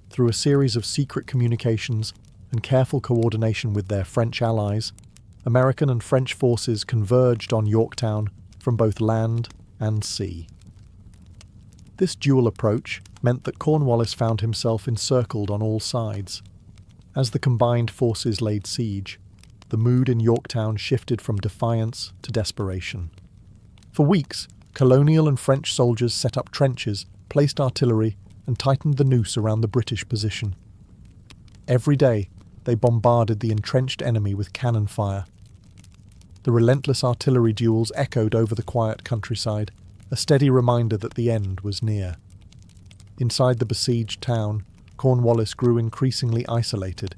Through a series of secret communications and careful coordination with their French allies, American and French forces converged on Yorktown from both land and sea. This dual approach meant that Cornwallis found himself encircled on all sides. As the combined forces laid siege, the mood in Yorktown shifted from defiance to desperation. For weeks, colonial and French soldiers set up trenches, placed artillery, and tightened the noose around the British position. Every day, they bombarded the entrenched enemy with cannon fire. The relentless artillery duels echoed over the quiet countryside, a steady reminder that the end was near. Inside the besieged town, Cornwallis grew increasingly isolated.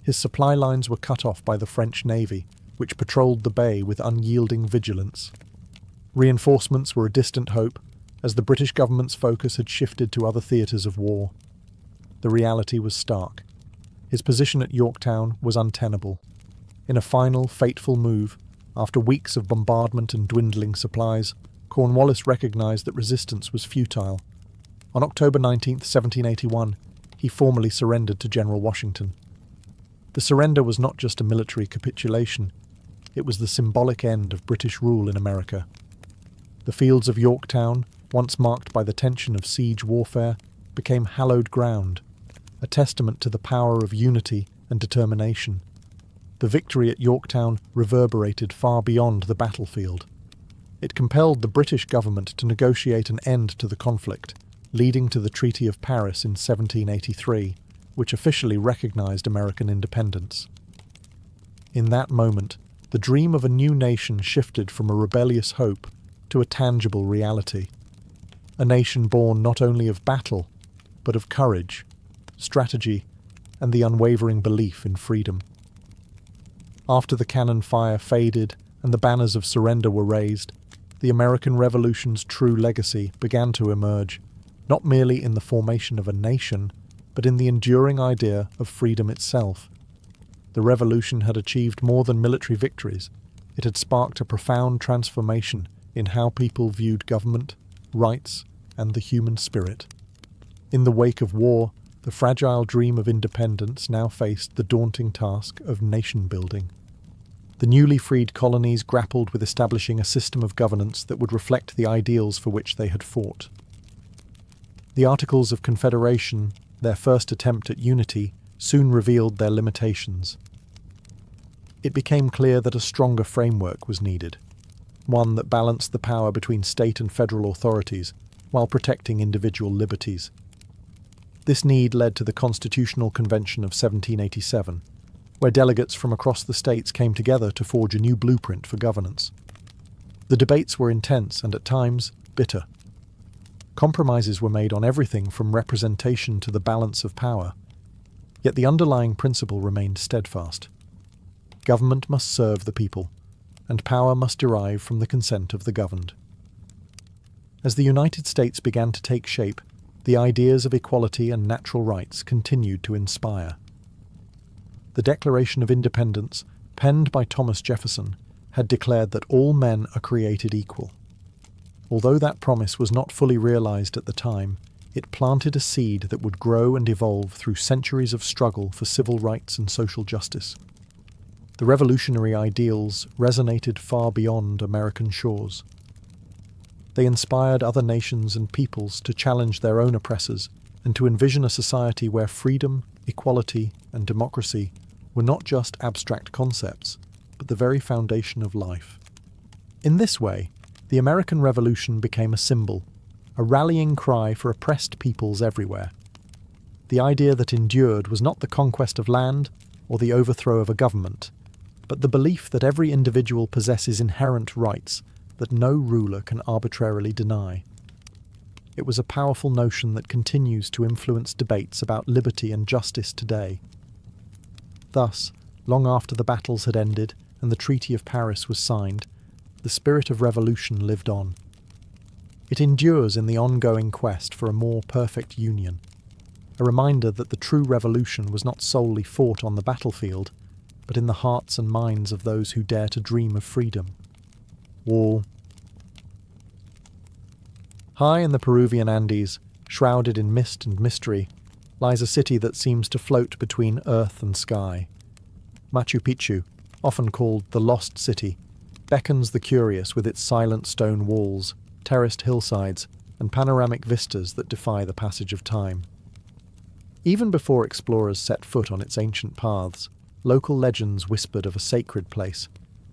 His supply lines were cut off by the French navy, which patrolled the bay with unyielding vigilance. Reinforcements were a distant hope, as the British government's focus had shifted to other theatres of war. The reality was stark. His position at Yorktown was untenable. In a final, fateful move, after weeks of bombardment and dwindling supplies, Cornwallis recognized that resistance was futile. On October 19, 1781, he formally surrendered to General Washington. The surrender was not just a military capitulation, it was the symbolic end of British rule in America. The fields of Yorktown, once marked by the tension of siege warfare, became hallowed ground, a testament to the power of unity and determination. The victory at Yorktown reverberated far beyond the battlefield. It compelled the British government to negotiate an end to the conflict, leading to the Treaty of Paris in 1783, which officially recognized American independence. In that moment, the dream of a new nation shifted from a rebellious hope to a tangible reality. A nation born not only of battle, but of courage, strategy, and the unwavering belief in freedom. After the cannon fire faded and the banners of surrender were raised, the American Revolution's true legacy began to emerge, not merely in the formation of a nation, but in the enduring idea of freedom itself. The Revolution had achieved more than military victories. It had sparked a profound transformation in how people viewed government, rights, and the human spirit. In the wake of war, the fragile dream of independence now faced the daunting task of nation-building. The newly freed colonies grappled with establishing a system of governance that would reflect the ideals for which they had fought. The Articles of Confederation, their first attempt at unity, soon revealed their limitations. It became clear that a stronger framework was needed, one that balanced the power between state and federal authorities while protecting individual liberties. This need led to the Constitutional Convention of 1787, where delegates from across the states came together to forge a new blueprint for governance. The debates were intense and at times bitter. Compromises were made on everything from representation to the balance of power, yet the underlying principle remained steadfast. Government must serve the people, and power must derive from the consent of the governed. As the United States began to take shape, the ideas of equality and natural rights continued to inspire. The Declaration of Independence, penned by Thomas Jefferson, had declared that all men are created equal. Although that promise was not fully realized at the time, it planted a seed that would grow and evolve through centuries of struggle for civil rights and social justice. The revolutionary ideals resonated far beyond American shores. They inspired other nations and peoples to challenge their own oppressors and to envision a society where freedom, equality, and democracy were not just abstract concepts, but the very foundation of life. In this way, the American Revolution became a symbol, a rallying cry for oppressed peoples everywhere. The idea that endured was not the conquest of land or the overthrow of a government, but the belief that every individual possesses inherent rights that no ruler can arbitrarily deny. It was a powerful notion that continues to influence debates about liberty and justice today. Thus, long after the battles had ended and the Treaty of Paris was signed, the spirit of revolution lived on. It endures in the ongoing quest for a more perfect union, a reminder that the true revolution was not solely fought on the battlefield, but in the hearts and minds of those who dare to dream of freedom. War. High in the Peruvian Andes, shrouded in mist and mystery, lies a city that seems to float between earth and sky. Machu Picchu, often called the Lost City, beckons the curious with its silent stone walls, terraced hillsides, and panoramic vistas that defy the passage of time. Even before explorers set foot on its ancient paths, local legends whispered of a sacred place,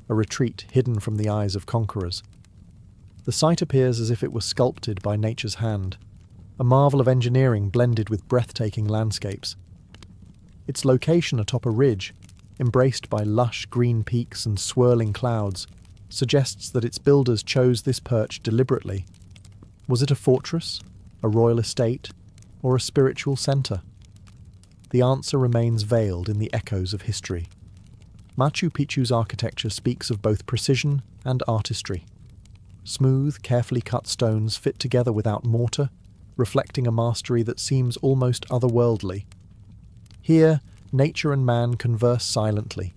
a retreat hidden from the eyes of conquerors. The site appears as if it was sculpted by nature's hand, a marvel of engineering blended with breathtaking landscapes. Its location atop a ridge, embraced by lush green peaks and swirling clouds, suggests that its builders chose this perch deliberately. Was it a fortress, a royal estate, or a spiritual centre? The answer remains veiled in the echoes of history. Machu Picchu's architecture speaks of both precision and artistry. Smooth, carefully cut stones fit together without mortar, reflecting a mastery that seems almost otherworldly. Here, nature and man converse silently.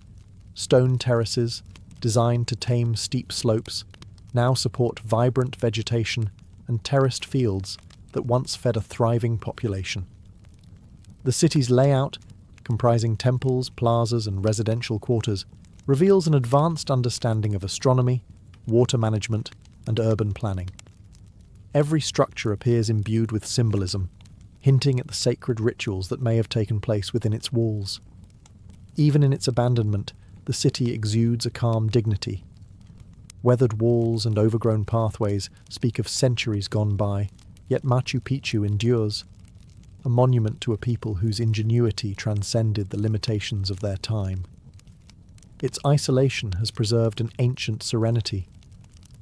Stone terraces, designed to tame steep slopes, now support vibrant vegetation and terraced fields that once fed a thriving population. The city's layout, comprising temples, plazas, and residential quarters, reveals an advanced understanding of astronomy, water management, and urban planning. Every structure appears imbued with symbolism, hinting at the sacred rituals that may have taken place within its walls. Even in its abandonment, the city exudes a calm dignity. Weathered walls and overgrown pathways speak of centuries gone by, yet Machu Picchu endures, a monument to a people whose ingenuity transcended the limitations of their time. Its isolation has preserved an ancient serenity,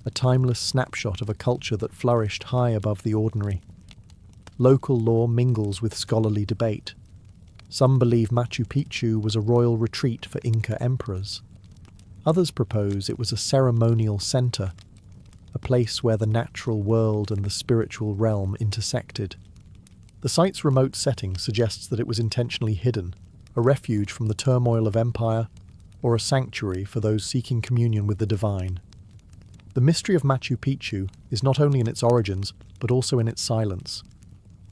a timeless snapshot of a culture that flourished high above the ordinary. Local lore mingles with scholarly debate. Some believe Machu Picchu was a royal retreat for Inca emperors. Others propose it was a ceremonial center, a place where the natural world and the spiritual realm intersected. The site's remote setting suggests that it was intentionally hidden, a refuge from the turmoil of empire, or a sanctuary for those seeking communion with the divine. The mystery of Machu Picchu is not only in its origins, but also in its silence.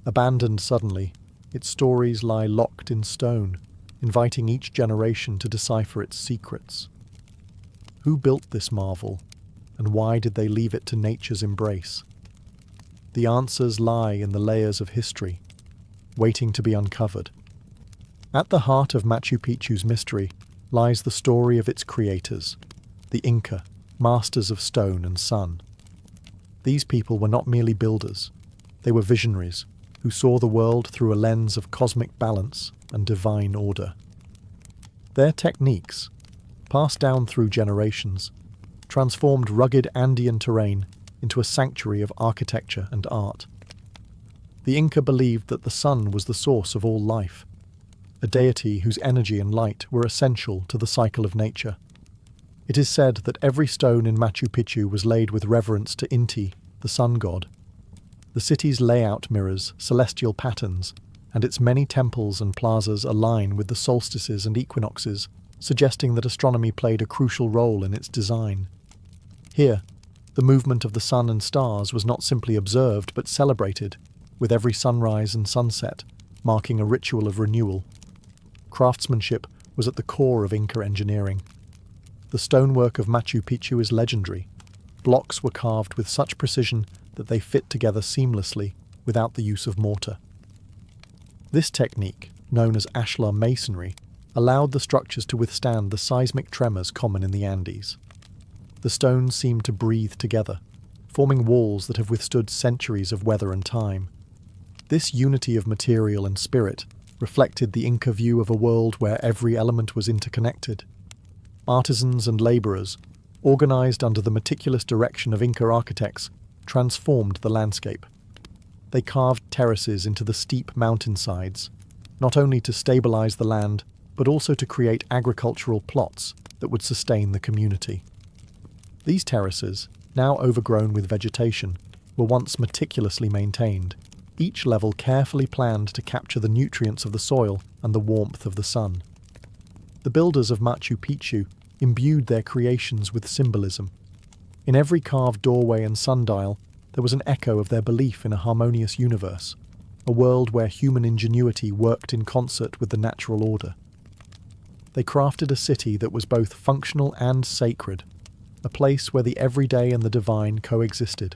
Abandoned suddenly, its stories lie locked in stone, inviting each generation to decipher its secrets. Who built this marvel, and why did they leave it to nature's embrace? The answers lie in the layers of history, waiting to be uncovered. At the heart of Machu Picchu's mystery lies the story of its creators, the Inca, masters of stone and sun. These people were not merely builders, they were visionaries who saw the world through a lens of cosmic balance and divine order. Their techniques, passed down through generations, transformed rugged Andean terrain into a sanctuary of architecture and art. The Inca believed that the sun was the source of all life, a deity whose energy and light were essential to the cycle of nature. It is said that every stone in Machu Picchu was laid with reverence to Inti, the sun god. The city's layout mirrors celestial patterns, and its many temples and plazas align with the solstices and equinoxes, suggesting that astronomy played a crucial role in its design. Here, the movement of the sun and stars was not simply observed but celebrated, with every sunrise and sunset marking a ritual of renewal. Craftsmanship was at the core of Inca engineering. The stonework of Machu Picchu is legendary. Blocks were carved with such precision that they fit together seamlessly without the use of mortar. This technique, known as ashlar masonry, allowed the structures to withstand the seismic tremors common in the Andes. The stones seem to breathe together, forming walls that have withstood centuries of weather and time. This unity of material and spirit reflected the Inca view of a world where every element was interconnected. Artisans and labourers, organised under the meticulous direction of Inca architects, transformed the landscape. They carved terraces into the steep mountainsides, not only to stabilise the land, but also to create agricultural plots that would sustain the community. These terraces, now overgrown with vegetation, were once meticulously maintained, each level carefully planned to capture the nutrients of the soil and the warmth of the sun. The builders of Machu Picchu imbued their creations with symbolism. In every carved doorway and sundial, there was an echo of their belief in a harmonious universe, a world where human ingenuity worked in concert with the natural order. They crafted a city that was both functional and sacred, a place where the everyday and the divine coexisted.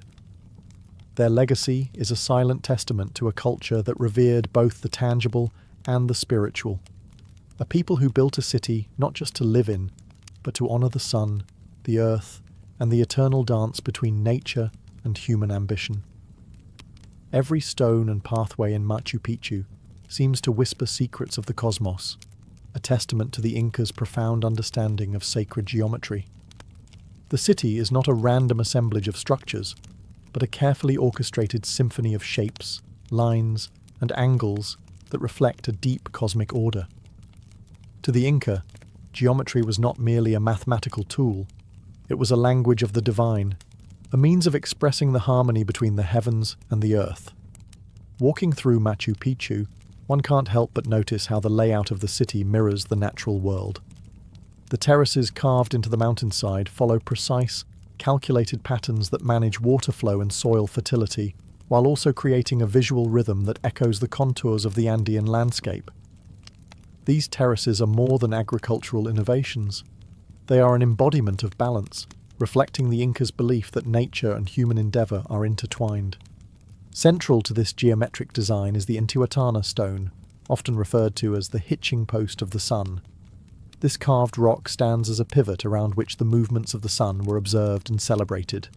Their legacy is a silent testament to a culture that revered both the tangible and the spiritual, a people who built a city not just to live in, but to honour the sun, the earth, and the eternal dance between nature and human ambition. Every stone and pathway in Machu Picchu seems to whisper secrets of the cosmos, a testament to the Incas' profound understanding of sacred geometry. The city is not a random assemblage of structures, but a carefully orchestrated symphony of shapes, lines, and angles that reflect a deep cosmic order. To the Inca, geometry was not merely a mathematical tool, it was a language of the divine, a means of expressing the harmony between the heavens and the earth. Walking through Machu Picchu, one can't help but notice how the layout of the city mirrors the natural world. The terraces carved into the mountainside follow precise, calculated patterns that manage water flow and soil fertility, while also creating a visual rhythm that echoes the contours of the Andean landscape. These terraces are more than agricultural innovations. They are an embodiment of balance, reflecting the Incas' belief that nature and human endeavour are intertwined. Central to this geometric design is the Intihuatana stone, often referred to as the hitching post of the sun. This carved rock stands as a pivot around which the movements of the sun were observed and celebrated.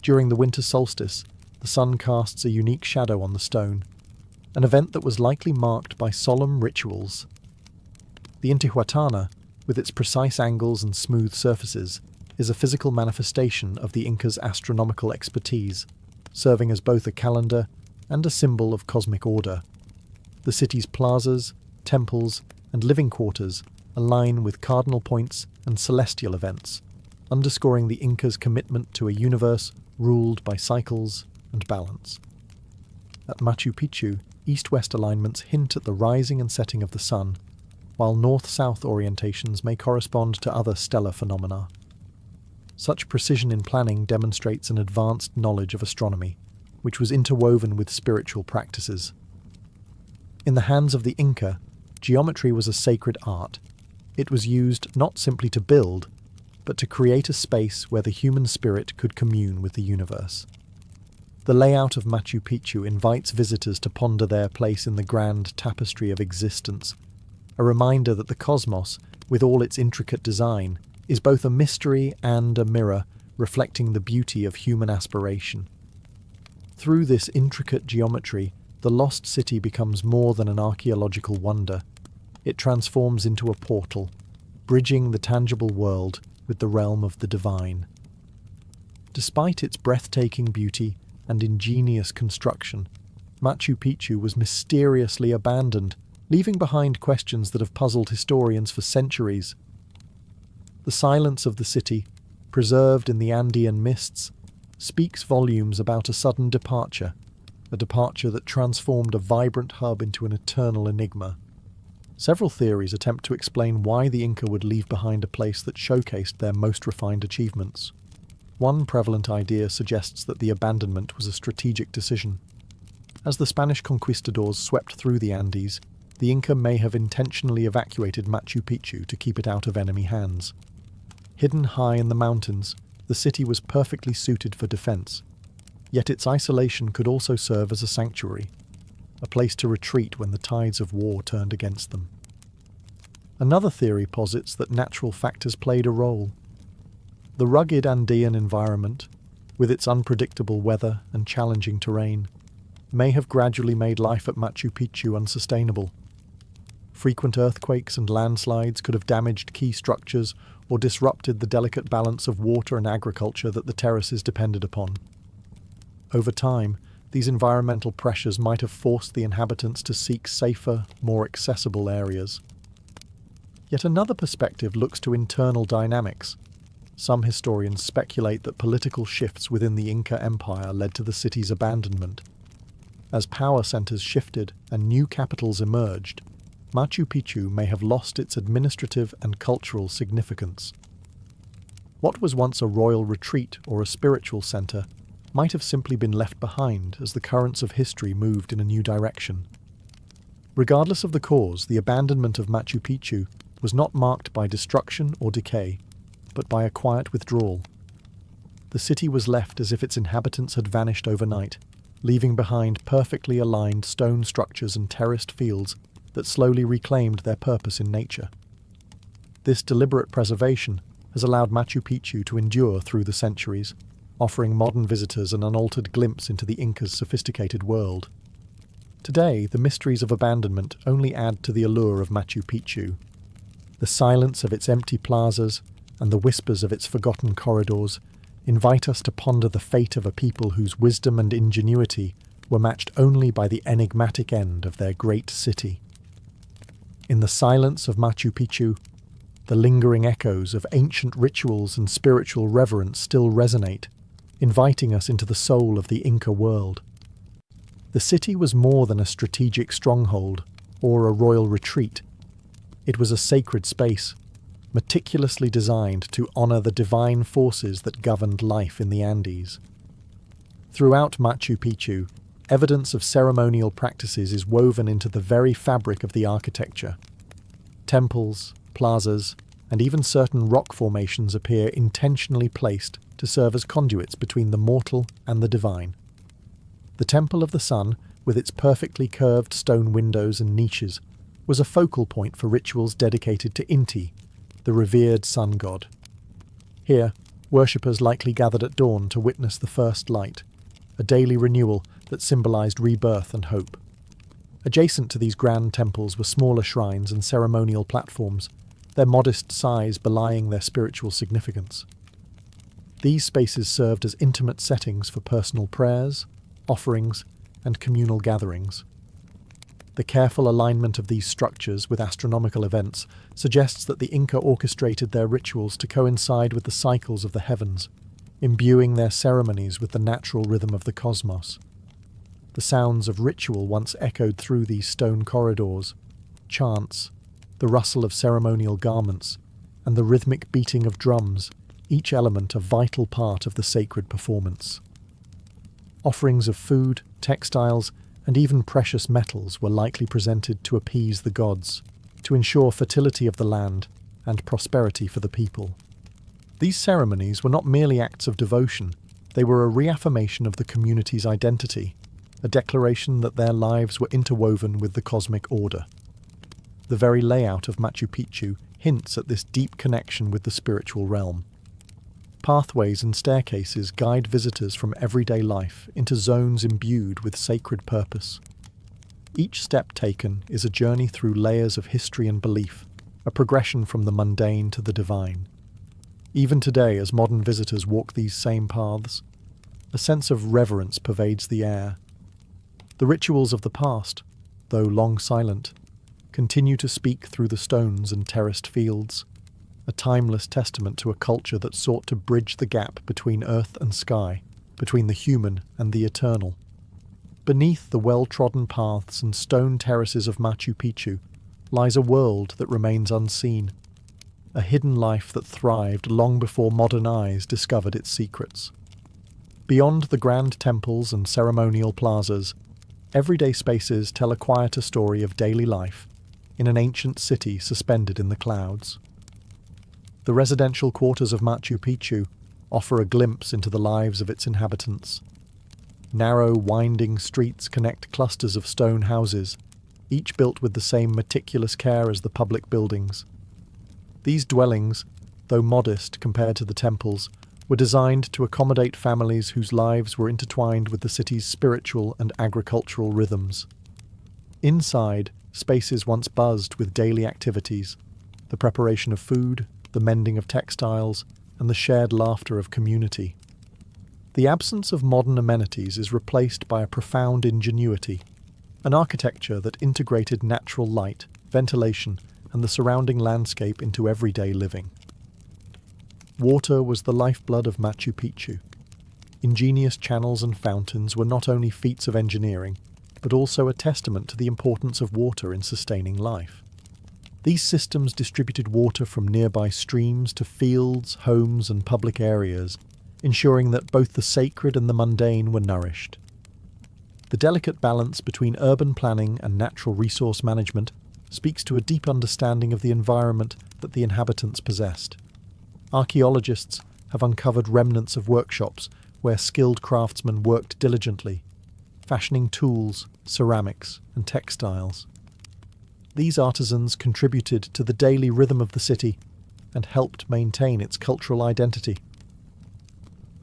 During the winter solstice, the sun casts a unique shadow on the stone, an event that was likely marked by solemn rituals. The Intihuatana, with its precise angles and smooth surfaces, is a physical manifestation of the Incas' astronomical expertise, serving as both a calendar and a symbol of cosmic order. The city's plazas, temples, and living quarters align with cardinal points and celestial events, underscoring the Incas' commitment to a universe ruled by cycles and balance. At Machu Picchu, east-west alignments hint at the rising and setting of the sun, while north-south orientations may correspond to other stellar phenomena. Such precision in planning demonstrates an advanced knowledge of astronomy, which was interwoven with spiritual practices. In the hands of the Inca, geometry was a sacred art. It was used not simply to build, but to create a space where the human spirit could commune with the universe. The layout of Machu Picchu invites visitors to ponder their place in the grand tapestry of existence, a reminder that the cosmos, with all its intricate design, is both a mystery and a mirror reflecting the beauty of human aspiration. Through this intricate geometry, the lost city becomes more than an archaeological wonder. It transforms into a portal, bridging the tangible world with the realm of the divine. Despite its breathtaking beauty and ingenious construction, Machu Picchu was mysteriously abandoned, leaving behind questions that have puzzled historians for centuries. The silence of the city, preserved in the Andean mists, speaks volumes about a sudden departure, a departure that transformed a vibrant hub into an eternal enigma. Several theories attempt to explain why the Inca would leave behind a place that showcased their most refined achievements. One prevalent idea suggests that the abandonment was a strategic decision. As the Spanish conquistadors swept through the Andes, the Inca may have intentionally evacuated Machu Picchu to keep it out of enemy hands. Hidden high in the mountains, the city was perfectly suited for defense. Yet its isolation could also serve as a sanctuary, a place to retreat when the tides of war turned against them. Another theory posits that natural factors played a role. The rugged Andean environment, with its unpredictable weather and challenging terrain, may have gradually made life at Machu Picchu unsustainable. Frequent earthquakes and landslides could have damaged key structures or disrupted the delicate balance of water and agriculture that the terraces depended upon. Over time, these environmental pressures might have forced the inhabitants to seek safer, more accessible areas. Yet another perspective looks to internal dynamics. Some historians speculate that political shifts within the Inca Empire led to the city's abandonment. As power centers shifted and new capitals emerged, Machu Picchu may have lost its administrative and cultural significance. What was once a royal retreat or a spiritual center might have simply been left behind as the currents of history moved in a new direction. Regardless of the cause, the abandonment of Machu Picchu was not marked by destruction or decay, but by a quiet withdrawal. The city was left as if its inhabitants had vanished overnight, leaving behind perfectly aligned stone structures and terraced fields that slowly reclaimed their purpose in nature. This deliberate preservation has allowed Machu Picchu to endure through the centuries, offering modern visitors an unaltered glimpse into the Incas' sophisticated world. Today, the mysteries of abandonment only add to the allure of Machu Picchu. The silence of its empty plazas and the whispers of its forgotten corridors invite us to ponder the fate of a people whose wisdom and ingenuity were matched only by the enigmatic end of their great city. In the silence of Machu Picchu, the lingering echoes of ancient rituals and spiritual reverence still resonate, inviting us into the soul of the Inca world. The city was more than a strategic stronghold or a royal retreat. It was a sacred space, meticulously designed to honor the divine forces that governed life in the Andes. Throughout Machu Picchu, evidence of ceremonial practices is woven into the very fabric of the architecture. Temples, plazas, and even certain rock formations appear intentionally placed to serve as conduits between the mortal and the divine. The Temple of the Sun, with its perfectly curved stone windows and niches, was a focal point for rituals dedicated to Inti, the revered sun god. Here, worshippers likely gathered at dawn to witness the first light, a daily renewal that symbolized rebirth and hope. Adjacent to these grand temples were smaller shrines and ceremonial platforms, their modest size belying their spiritual significance. These spaces served as intimate settings for personal prayers, offerings, and communal gatherings. The careful alignment of these structures with astronomical events suggests that the Inca orchestrated their rituals to coincide with the cycles of the heavens, imbuing their ceremonies with the natural rhythm of the cosmos. The sounds of ritual once echoed through these stone corridors: chants, the rustle of ceremonial garments, and the rhythmic beating of drums, each element a vital part of the sacred performance. Offerings of food, textiles, and even precious metals were likely presented to appease the gods, to ensure fertility of the land and prosperity for the people. These ceremonies were not merely acts of devotion, they were a reaffirmation of the community's identity, a declaration that their lives were interwoven with the cosmic order. The very layout of Machu Picchu hints at this deep connection with the spiritual realm. Pathways and staircases guide visitors from everyday life into zones imbued with sacred purpose. Each step taken is a journey through layers of history and belief, a progression from the mundane to the divine. Even today, as modern visitors walk these same paths, a sense of reverence pervades the air. The rituals of the past, though long silent, continue to speak through the stones and terraced fields, a timeless testament to a culture that sought to bridge the gap between earth and sky, between the human and the eternal. Beneath the well-trodden paths and stone terraces of Machu Picchu lies a world that remains unseen, a hidden life that thrived long before modern eyes discovered its secrets. Beyond the grand temples and ceremonial plazas, everyday spaces tell a quieter story of daily life in an ancient city suspended in the clouds. The residential quarters of Machu Picchu offer a glimpse into the lives of its inhabitants. Narrow, winding streets connect clusters of stone houses, each built with the same meticulous care as the public buildings. These dwellings, though modest compared to the temples, were designed to accommodate families whose lives were intertwined with the city's spiritual and agricultural rhythms. Inside, spaces once buzzed with daily activities, the preparation of food, the mending of textiles, and the shared laughter of community. The absence of modern amenities is replaced by a profound ingenuity, an architecture that integrated natural light, ventilation, and the surrounding landscape into everyday living. Water was the lifeblood of Machu Picchu. Ingenious channels and fountains were not only feats of engineering, but also a testament to the importance of water in sustaining life. These systems distributed water from nearby streams to fields, homes, and public areas, ensuring that both the sacred and the mundane were nourished. The delicate balance between urban planning and natural resource management speaks to a deep understanding of the environment that the inhabitants possessed. Archaeologists have uncovered remnants of workshops where skilled craftsmen worked diligently, fashioning tools, ceramics, and textiles. These artisans contributed to the daily rhythm of the city and helped maintain its cultural identity.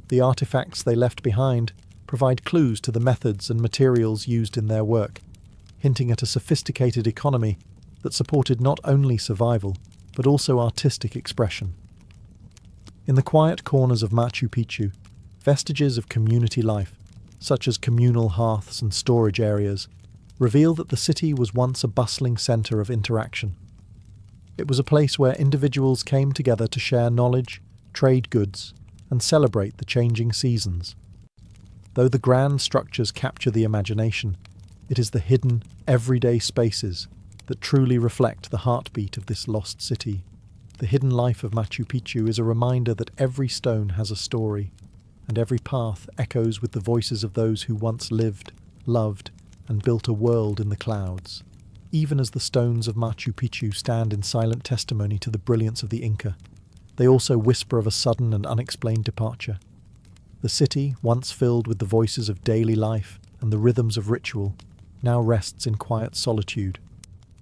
The artifacts they left behind provide clues to the methods and materials used in their work, hinting at a sophisticated economy that supported not only survival, but also artistic expression. In the quiet corners of Machu Picchu, vestiges of community life, such as communal hearths and storage areas, reveal that the city was once a bustling centre of interaction. It was a place where individuals came together to share knowledge, trade goods, and celebrate the changing seasons. Though the grand structures capture the imagination, it is the hidden, everyday spaces that truly reflect the heartbeat of this lost city. The hidden life of Machu Picchu is a reminder that every stone has a story, and every path echoes with the voices of those who once lived, loved, and built a world in the clouds. Even as the stones of Machu Picchu stand in silent testimony to the brilliance of the Inca, they also whisper of a sudden and unexplained departure. The city, once filled with the voices of daily life and the rhythms of ritual, now rests in quiet solitude,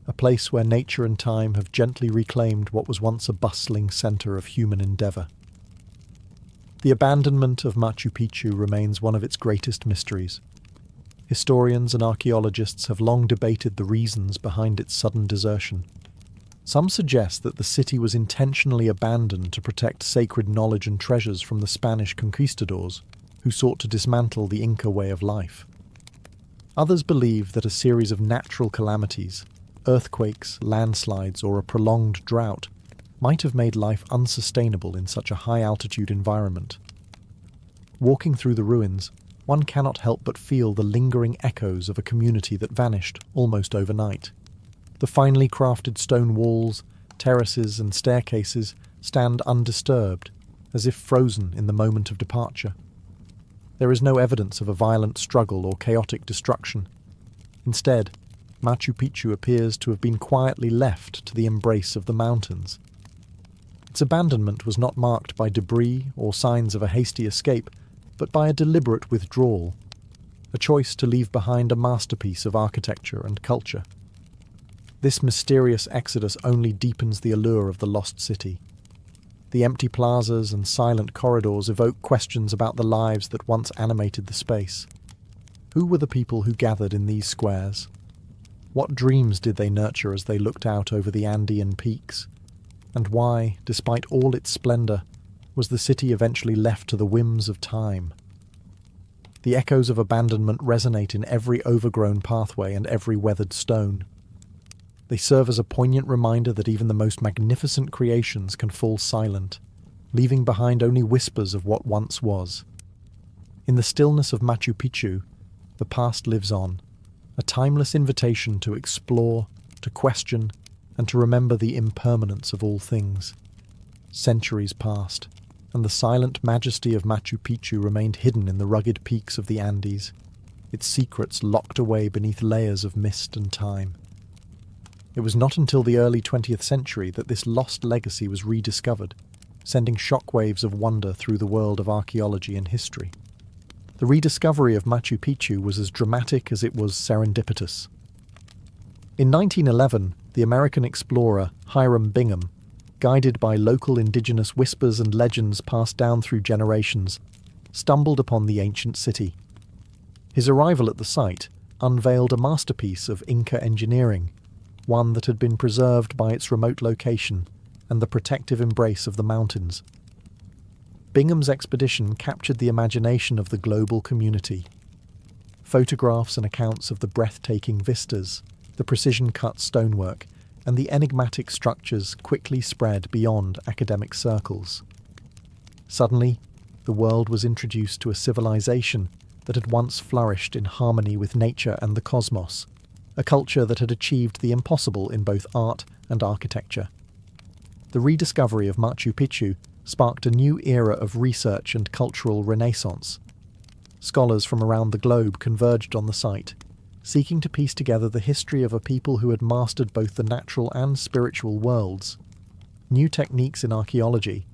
a place where nature and time have gently reclaimed what was once a bustling centre of human endeavour. The abandonment of Machu Picchu remains one of its greatest mysteries. Historians and archaeologists have long debated the reasons behind its sudden desertion. Some suggest that the city was intentionally abandoned to protect sacred knowledge and treasures from the Spanish conquistadors, who sought to dismantle the Inca way of life. Others believe that a series of natural calamities, earthquakes, landslides, or a prolonged drought, might have made life unsustainable in such a high-altitude environment. Walking through the ruins, one cannot help but feel the lingering echoes of a community that vanished almost overnight. The finely crafted stone walls, terraces, and staircases stand undisturbed, as if frozen in the moment of departure. There is no evidence of a violent struggle or chaotic destruction. Instead, Machu Picchu appears to have been quietly left to the embrace of the mountains. Its abandonment was not marked by debris or signs of a hasty escape, but by a deliberate withdrawal, a choice to leave behind a masterpiece of architecture and culture. This mysterious exodus only deepens the allure of the lost city. The empty plazas and silent corridors evoke questions about the lives that once animated the space. Who were the people who gathered in these squares? What dreams did they nurture as they looked out over the Andean peaks? And why, despite all its splendor, was the city eventually left to the whims of time? The echoes of abandonment resonate in every overgrown pathway and every weathered stone. They serve as a poignant reminder that even the most magnificent creations can fall silent, leaving behind only whispers of what once was. In the stillness of Machu Picchu, the past lives on, a timeless invitation to explore, to question, and to remember the impermanence of all things. Centuries passed, and the silent majesty of Machu Picchu remained hidden in the rugged peaks of the Andes, its secrets locked away beneath layers of mist and time. It was not until the early 20th century that this lost legacy was rediscovered, sending shockwaves of wonder through the world of archaeology and history. The rediscovery of Machu Picchu was as dramatic as it was serendipitous. In 1911, the American explorer Hiram Bingham, guided by local indigenous whispers and legends passed down through generations, stumbled upon the ancient city. His arrival at the site unveiled a masterpiece of Inca engineering, one that had been preserved by its remote location and the protective embrace of the mountains. Bingham's expedition captured the imagination of the global community. Photographs and accounts of the breathtaking vistas, the precision-cut stonework, and the enigmatic structures quickly spread beyond academic circles. Suddenly, the world was introduced to a civilization that had once flourished in harmony with nature and the cosmos, a culture that had achieved the impossible in both art and architecture. The rediscovery of Machu Picchu sparked a new era of research and cultural renaissance. Scholars from around the globe converged on the site, seeking to piece together the history of a people who had mastered both the natural and spiritual worlds. New techniques in archaeology,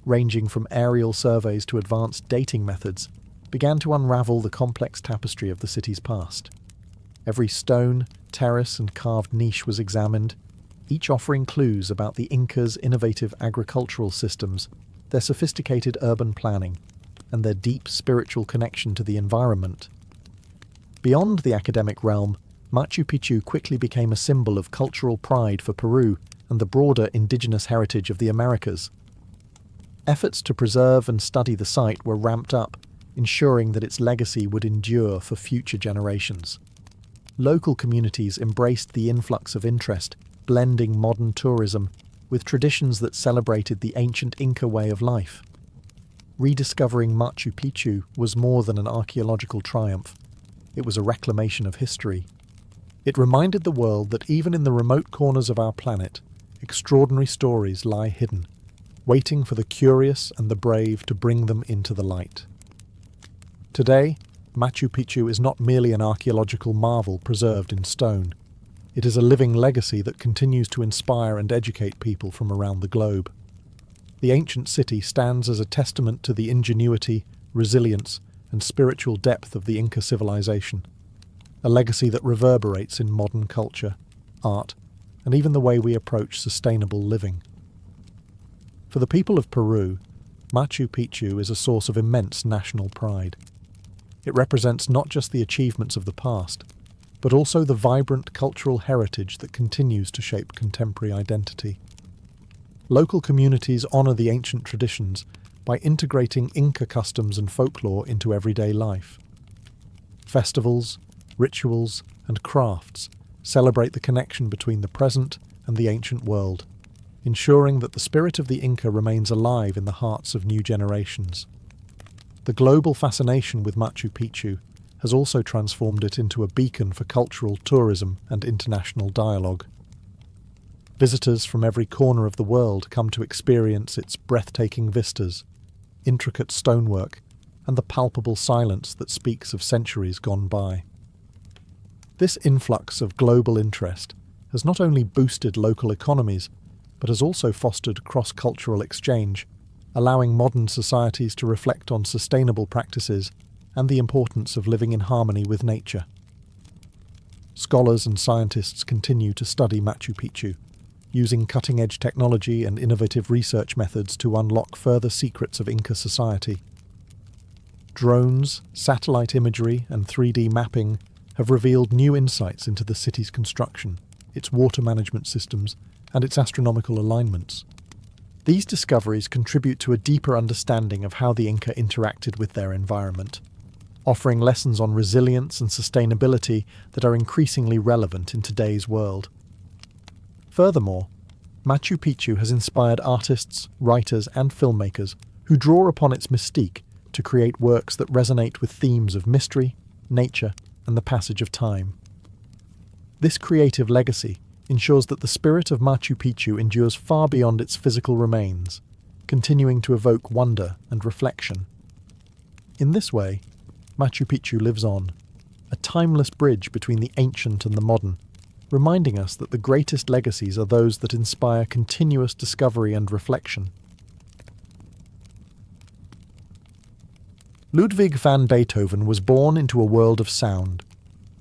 ranging from aerial surveys to advanced dating methods, began to unravel the complex tapestry of the city's past. Every stone, terrace, and carved niche was examined, each offering clues about the Incas' innovative agricultural systems, their sophisticated urban planning, and their deep spiritual connection to the environment. Beyond the academic realm, Machu Picchu quickly became a symbol of cultural pride for Peru and the broader indigenous heritage of the Americas. Efforts to preserve and study the site were ramped up, ensuring that its legacy would endure for future generations. Local communities embraced the influx of interest, blending modern tourism with traditions that celebrated the ancient Inca way of life. Rediscovering Machu Picchu was more than an archaeological triumph. It was a reclamation of history. It reminded the world that even in the remote corners of our planet extraordinary stories lie hidden, waiting for the curious and the brave to bring them into the light. Today, Machu Picchu is not merely an archaeological marvel preserved in stone. It is a living legacy that continues to inspire and educate people from around the globe. The ancient city stands as a testament to the ingenuity, resilience, and spiritual depth of the Inca civilization, a legacy that reverberates in modern culture, art, and even the way we approach sustainable living. For the people of Peru, Machu Picchu is a source of immense national pride. It represents not just the achievements of the past, but also the vibrant cultural heritage that continues to shape contemporary identity. Local communities honour the ancient traditions by integrating Inca customs and folklore into everyday life. Festivals, rituals, and crafts celebrate the connection between the present and the ancient world, ensuring that the spirit of the Inca remains alive in the hearts of new generations. The global fascination with Machu Picchu has also transformed it into a beacon for cultural tourism and international dialogue. Visitors from every corner of the world come to experience its breathtaking vistas, intricate stonework, and the palpable silence that speaks of centuries gone by. This influx of global interest has not only boosted local economies, but has also fostered cross-cultural exchange, allowing modern societies to reflect on sustainable practices and the importance of living in harmony with nature. Scholars and scientists continue to study Machu Picchu, using cutting-edge technology and innovative research methods to unlock further secrets of Inca society. Drones, satellite imagery, and 3D mapping have revealed new insights into the city's construction, its water management systems, and its astronomical alignments. These discoveries contribute to a deeper understanding of how the Inca interacted with their environment, offering lessons on resilience and sustainability that are increasingly relevant in today's world. Furthermore, Machu Picchu has inspired artists, writers, and filmmakers who draw upon its mystique to create works that resonate with themes of mystery, nature, and the passage of time. This creative legacy ensures that the spirit of Machu Picchu endures far beyond its physical remains, continuing to evoke wonder and reflection. In this way, Machu Picchu lives on, a timeless bridge between the ancient and the modern, reminding us that the greatest legacies are those that inspire continuous discovery and reflection. Ludwig van Beethoven was born into a world of sound,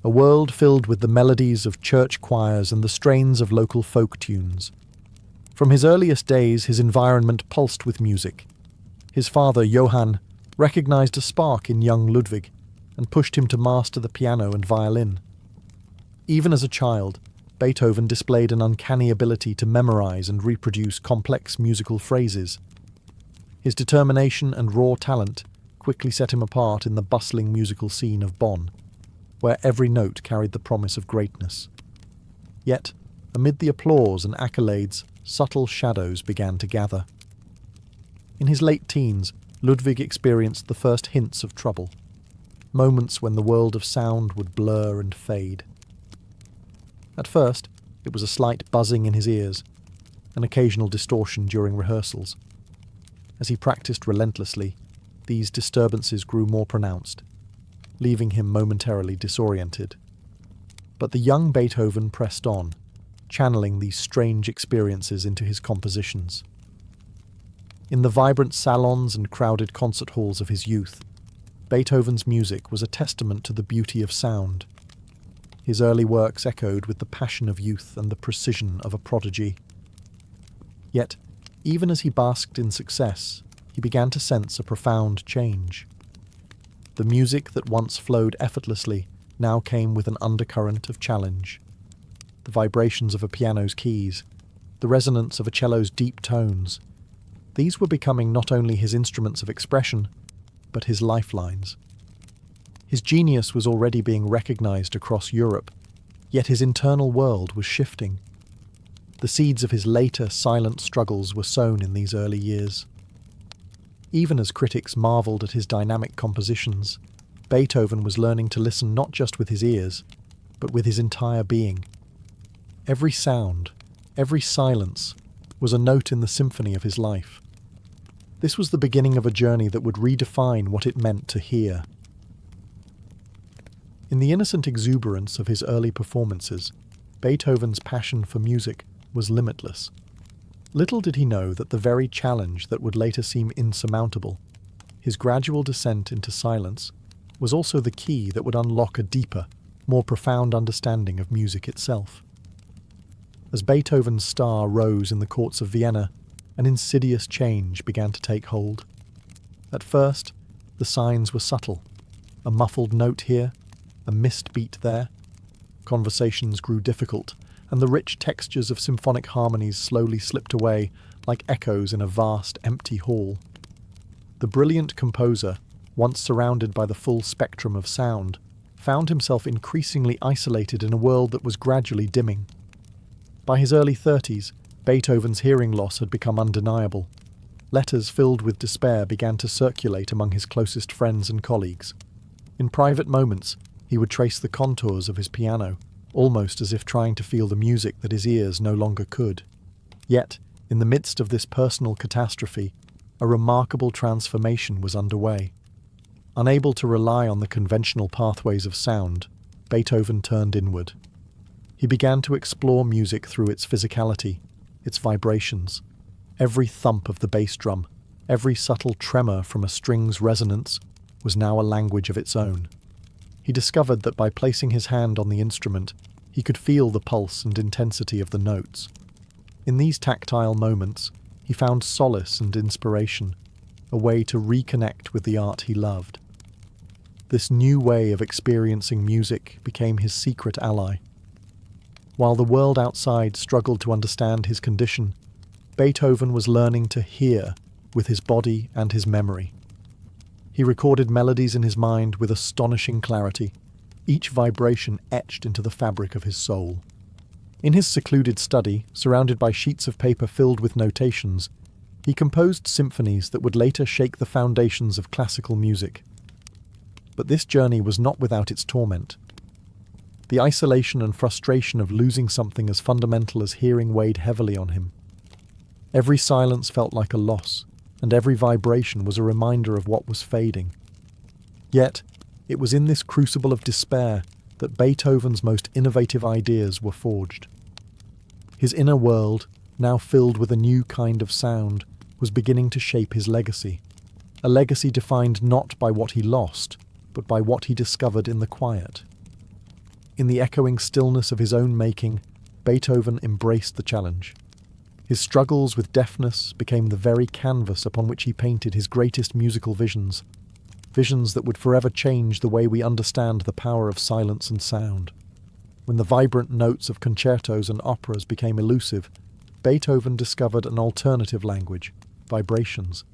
a world filled with the melodies of church choirs and the strains of local folk tunes. From his earliest days, his environment pulsed with music. His father, Johann, recognized a spark in young Ludwig and pushed him to master the piano and violin. Even as a child, Beethoven displayed an uncanny ability to memorize and reproduce complex musical phrases. His determination and raw talent quickly set him apart in the bustling musical scene of Bonn, where every note carried the promise of greatness. Yet, amid the applause and accolades, subtle shadows began to gather. In his late teens, Ludwig experienced the first hints of trouble, moments when the world of sound would blur and fade. At first, it was a slight buzzing in his ears, an occasional distortion during rehearsals. As he practiced relentlessly, these disturbances grew more pronounced, leaving him momentarily disoriented. But the young Beethoven pressed on, channeling these strange experiences into his compositions. In the vibrant salons and crowded concert halls of his youth, Beethoven's music was a testament to the beauty of sound. His early works echoed with the passion of youth and the precision of a prodigy. Yet, even as he basked in success, he began to sense a profound change. The music that once flowed effortlessly now came with an undercurrent of challenge. The vibrations of a piano's keys, the resonance of a cello's deep tones, these were becoming not only his instruments of expression, but his lifelines. His genius was already being recognized across Europe, yet his internal world was shifting. The seeds of his later silent struggles were sown in these early years. Even as critics marveled at his dynamic compositions, Beethoven was learning to listen not just with his ears, but with his entire being. Every sound, Every silence was a note in the symphony of his life. This was the beginning of a journey that would redefine what it meant to hear. In the innocent exuberance of his early performances, Beethoven's passion for music was limitless. Little did he know that the very challenge that would later seem insurmountable, his gradual descent into silence, was also the key that would unlock a deeper, more profound understanding of music itself. As Beethoven's star rose in the courts of Vienna, an insidious change began to take hold. At first, the signs were subtle. A muffled note here, a missed beat there. Conversations grew difficult, and the rich textures of symphonic harmonies slowly slipped away like echoes in a vast, empty hall. The brilliant composer, once surrounded by the full spectrum of sound, found himself increasingly isolated in a world that was gradually dimming. By his early 30s, Beethoven's hearing loss had become undeniable. Letters filled with despair began to circulate among his closest friends and colleagues. In private moments, he would trace the contours of his piano, almost as if trying to feel the music that his ears no longer could. Yet, in the midst of this personal catastrophe, a remarkable transformation was underway. Unable to rely on the conventional pathways of sound, Beethoven turned inward. He began to explore music through its physicality, its vibrations. Every thump of the bass drum, every subtle tremor from a string's resonance, was now a language of its own. He discovered that by placing his hand on the instrument, he could feel the pulse and intensity of the notes. In these tactile moments, he found solace and inspiration, a way to reconnect with the art he loved. This new way of experiencing music became his secret ally. While the world outside struggled to understand his condition, Beethoven was learning to hear with his body and his memory. He recorded melodies in his mind with astonishing clarity, each vibration etched into the fabric of his soul. In his secluded study, surrounded by sheets of paper filled with notations, he composed symphonies that would later shake the foundations of classical music. But this journey was not without its torment. The isolation and frustration of losing something as fundamental as hearing weighed heavily on him. Every silence felt like a loss, and every vibration was a reminder of what was fading. Yet, it was in this crucible of despair that Beethoven's most innovative ideas were forged. His inner world, now filled with a new kind of sound, was beginning to shape his legacy. A legacy defined not by what he lost, but by what he discovered in the quiet. In the echoing stillness of his own making, Beethoven embraced the challenge. His struggles with deafness became the very canvas upon which he painted his greatest musical visions, visions that would forever change the way we understand the power of silence and sound. When the vibrant notes of concertos and operas became elusive, Beethoven discovered an alternative language, vibrations.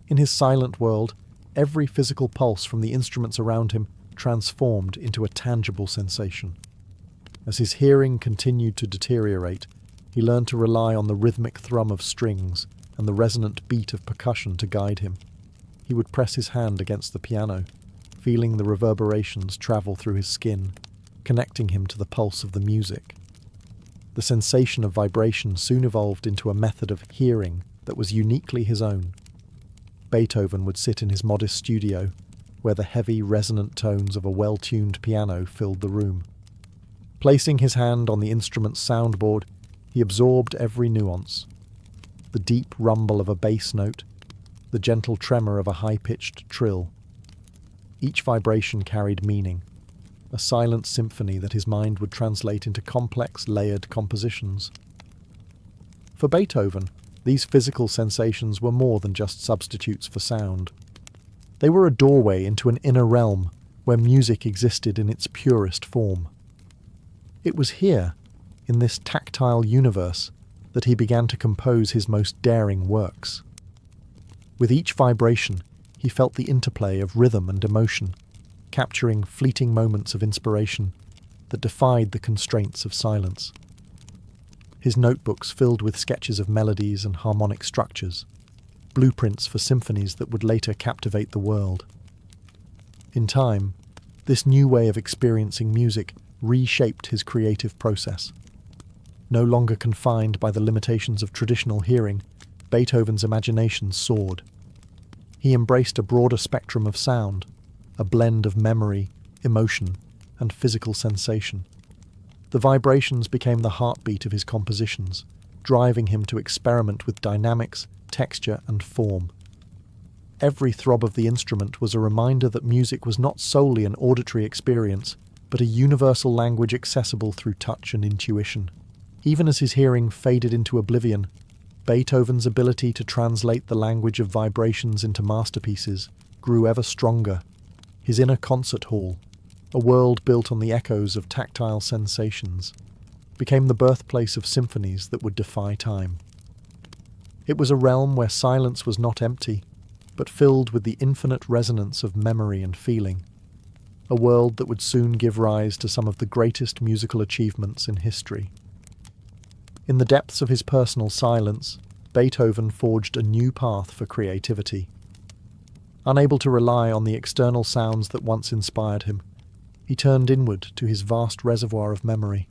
In his silent world, every physical pulse from the instruments around him transformed into a tangible sensation. As his hearing continued to deteriorate, he learned to rely on the rhythmic thrum of strings and the resonant beat of percussion to guide him. He would press his hand against the piano, feeling the reverberations travel through his skin, connecting him to the pulse of the music. The sensation of vibration soon evolved into a method of hearing that was uniquely his own. Beethoven would sit in his modest studio, where the heavy, resonant tones of a well-tuned piano filled the room. Placing his hand on the instrument's soundboard, he absorbed every nuance. The deep rumble of a bass note, the gentle tremor of a high-pitched trill. Each vibration carried meaning, a silent symphony that his mind would translate into complex, layered compositions. For Beethoven, these physical sensations were more than just substitutes for sound. They were a doorway into an inner realm where music existed in its purest form. It was here, in this tactile universe, that he began to compose his most daring works. With each vibration, he felt the interplay of rhythm and emotion, capturing fleeting moments of inspiration that defied the constraints of silence. His notebooks filled with sketches of melodies and harmonic structures, blueprints for symphonies that would later captivate the world. In time, this new way of experiencing music reshaped his creative process. No longer confined by the limitations of traditional hearing, Beethoven's imagination soared. He embraced a broader spectrum of sound, a blend of memory, emotion, and physical sensation. The vibrations became the heartbeat of his compositions, driving him to experiment with dynamics, texture, and form. Every throb of the instrument was a reminder that music was not solely an auditory experience, but a universal language accessible through touch and intuition. Even as his hearing faded into oblivion, Beethoven's ability to translate the language of vibrations into masterpieces grew ever stronger. His inner concert hall, a world built on the echoes of tactile sensations, became the birthplace of symphonies that would defy time. It was a realm where silence was not empty, but filled with the infinite resonance of memory and feeling, a world that would soon give rise to some of the greatest musical achievements in history. In the depths of his personal silence, Beethoven forged a new path for creativity. Unable to rely on the external sounds that once inspired him, he turned inward to his vast reservoir of memory.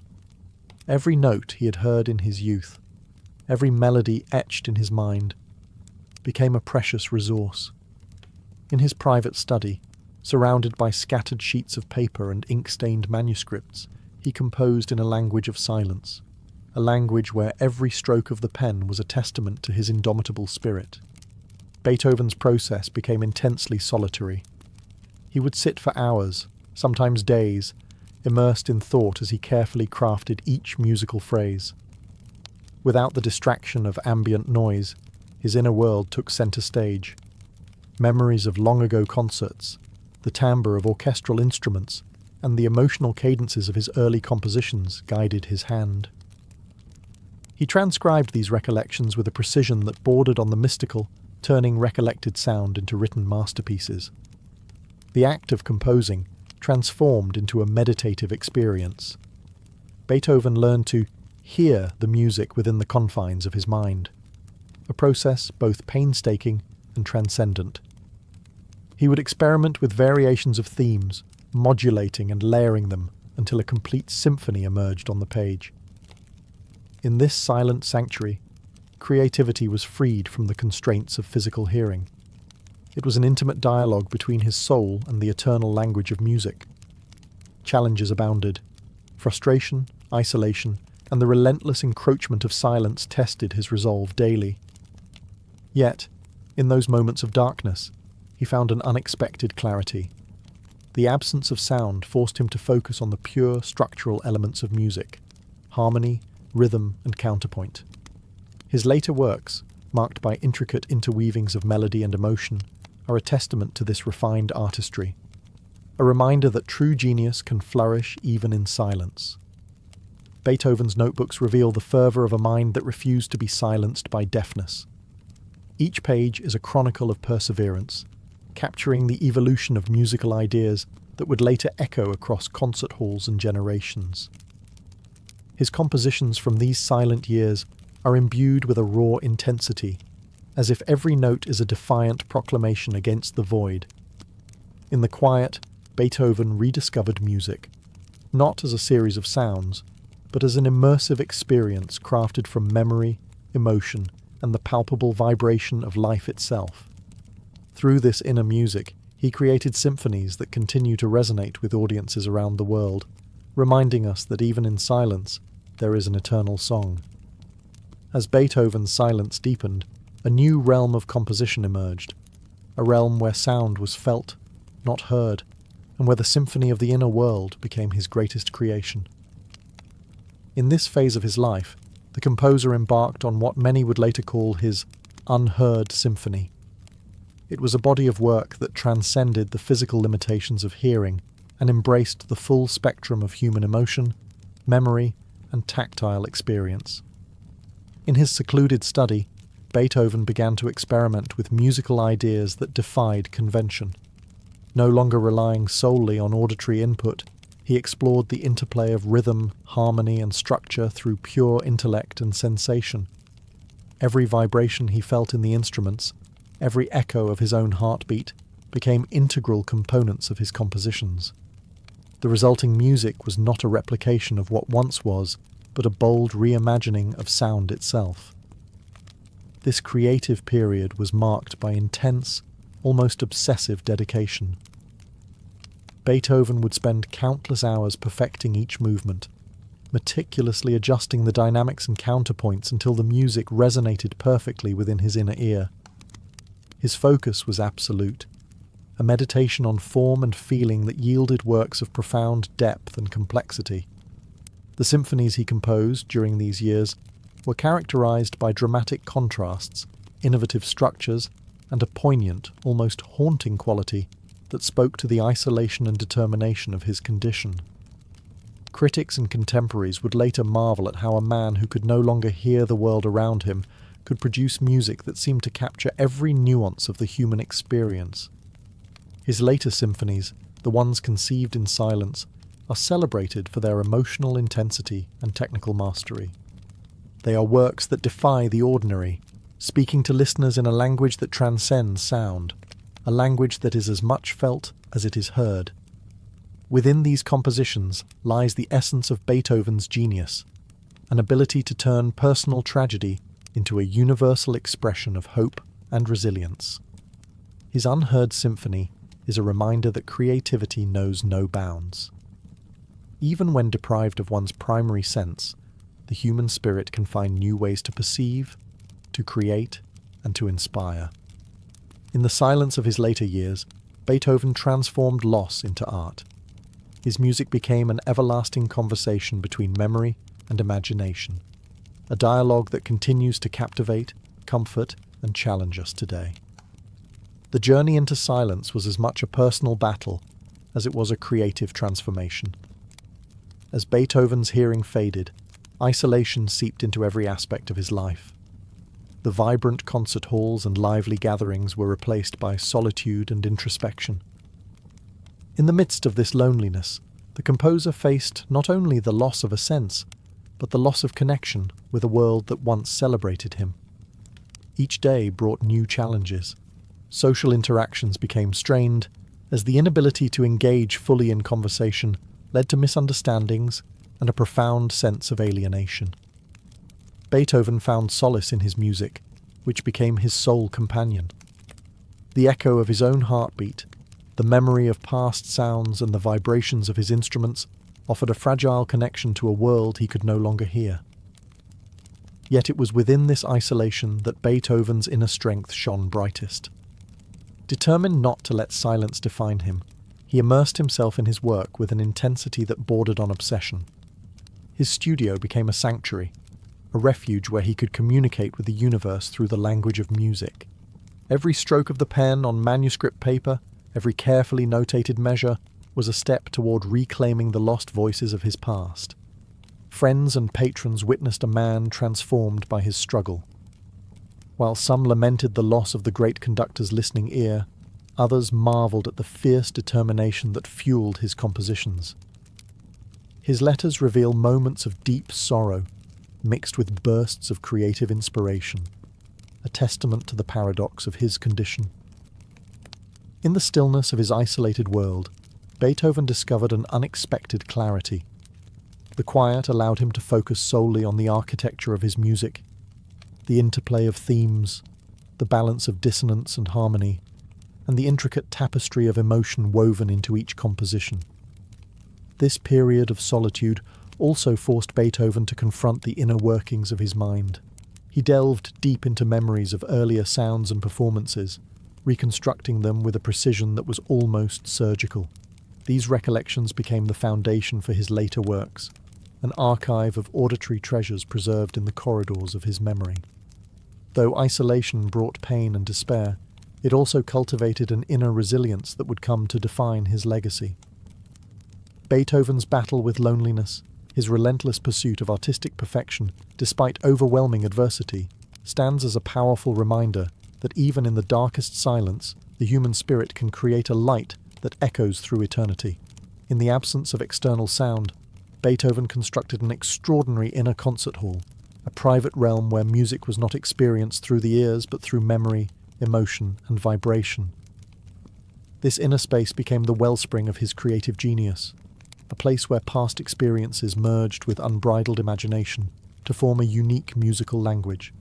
Every note he had heard in his youth, every melody etched in his mind, became a precious resource. In his private study, surrounded by scattered sheets of paper and ink-stained manuscripts, he composed in a language of silence, a language where every stroke of the pen was a testament to his indomitable spirit. Beethoven's process became intensely solitary. He would sit for hours, sometimes days, immersed in thought as he carefully crafted each musical phrase. Without the distraction of ambient noise, his inner world took center stage. Memories of long-ago concerts, the timbre of orchestral instruments, and the emotional cadences of his early compositions guided his hand. He transcribed these recollections with a precision that bordered on the mystical, turning recollected sound into written masterpieces. The act of composing transformed into a meditative experience. Beethoven learned to hear the music within the confines of his mind, a process both painstaking and transcendent. He would experiment with variations of themes, modulating and layering them until a complete symphony emerged on the page. In this silent sanctuary, creativity was freed from the constraints of physical hearing. It was an intimate dialogue between his soul and the eternal language of music. Challenges abounded. Frustration, isolation, and the relentless encroachment of silence tested his resolve daily. Yet, in those moments of darkness, he found an unexpected clarity. The absence of sound forced him to focus on the pure structural elements of music: harmony, rhythm, and counterpoint. His later works, marked by intricate interweavings of melody and emotion, are a testament to this refined artistry, a reminder that true genius can flourish even in silence. Beethoven's notebooks reveal the fervour of a mind that refused to be silenced by deafness. Each page is a chronicle of perseverance, capturing the evolution of musical ideas that would later echo across concert halls and generations. His compositions from these silent years are imbued with a raw intensity, as if every note is a defiant proclamation against the void. In the quiet, Beethoven rediscovered music, not as a series of sounds, but as an immersive experience crafted from memory, emotion, and the palpable vibration of life itself. Through this inner music, he created symphonies that continue to resonate with audiences around the world, reminding us that even in silence, there is an eternal song. As Beethoven's silence deepened, a new realm of composition emerged, a realm where sound was felt, not heard, and where the symphony of the inner world became his greatest creation. In this phase of his life, the composer embarked on what many would later call his unheard symphony. It was a body of work that transcended the physical limitations of hearing and embraced the full spectrum of human emotion, memory, and tactile experience. In his secluded study, Beethoven began to experiment with musical ideas that defied convention. No longer relying solely on auditory input, he explored the interplay of rhythm, harmony, and structure through pure intellect and sensation. Every vibration he felt in the instruments, every echo of his own heartbeat, became integral components of his compositions. The resulting music was not a replication of what once was, but a bold reimagining of sound itself. This creative period was marked by intense, almost obsessive dedication. Beethoven would spend countless hours perfecting each movement, meticulously adjusting the dynamics and counterpoints until the music resonated perfectly within his inner ear. His focus was absolute, a meditation on form and feeling that yielded works of profound depth and complexity. The symphonies he composed during these years were characterized by dramatic contrasts, innovative structures, and a poignant, almost haunting quality that spoke to the isolation and determination of his condition. Critics and contemporaries would later marvel at how a man who could no longer hear the world around him could produce music that seemed to capture every nuance of the human experience. His later symphonies, the ones conceived in silence, are celebrated for their emotional intensity and technical mastery. They are works that defy the ordinary, speaking to listeners in a language that transcends sound, a language that is as much felt as it is heard. Within these compositions lies the essence of Beethoven's genius, an ability to turn personal tragedy into a universal expression of hope and resilience. His Unheard Symphony is a reminder that creativity knows no bounds. Even when deprived of one's primary sense, the human spirit can find new ways to perceive, to create, and to inspire. In the silence of his later years, Beethoven transformed loss into art. His music became an everlasting conversation between memory and imagination, a dialogue that continues to captivate, comfort, and challenge us today. The journey into silence was as much a personal battle as it was a creative transformation. As Beethoven's hearing faded, isolation seeped into every aspect of his life. The vibrant concert halls and lively gatherings were replaced by solitude and introspection. In the midst of this loneliness, the composer faced not only the loss of a sense, but the loss of connection with a world that once celebrated him. Each day brought new challenges. Social interactions became strained, as the inability to engage fully in conversation led to misunderstandings and a profound sense of alienation. Beethoven found solace in his music, which became his sole companion. The echo of his own heartbeat, the memory of past sounds and the vibrations of his instruments offered a fragile connection to a world he could no longer hear. Yet it was within this isolation that Beethoven's inner strength shone brightest. Determined not to let silence define him, he immersed himself in his work with an intensity that bordered on obsession. His studio became a sanctuary, a refuge where he could communicate with the universe through the language of music. Every stroke of the pen on manuscript paper, every carefully notated measure, was a step toward reclaiming the lost voices of his past. Friends and patrons witnessed a man transformed by his struggle. While some lamented the loss of the great conductor's listening ear, others marveled at the fierce determination that fueled his compositions. His letters reveal moments of deep sorrow, mixed with bursts of creative inspiration, a testament to the paradox of his condition. In the stillness of his isolated world, Beethoven discovered an unexpected clarity. The quiet allowed him to focus solely on the architecture of his music, the interplay of themes, the balance of dissonance and harmony, and the intricate tapestry of emotion woven into each composition. This period of solitude also forced Beethoven to confront the inner workings of his mind. He delved deep into memories of earlier sounds and performances, reconstructing them with a precision that was almost surgical. These recollections became the foundation for his later works, an archive of auditory treasures preserved in the corridors of his memory. Though isolation brought pain and despair, it also cultivated an inner resilience that would come to define his legacy. Beethoven's battle with loneliness, his relentless pursuit of artistic perfection despite overwhelming adversity, stands as a powerful reminder that even in the darkest silence, the human spirit can create a light that echoes through eternity. In the absence of external sound, Beethoven constructed an extraordinary inner concert hall, a private realm where music was not experienced through the ears but through memory, emotion, and vibration. This inner space became the wellspring of his creative genius, a place where past experiences merged with unbridled imagination to form a unique musical language.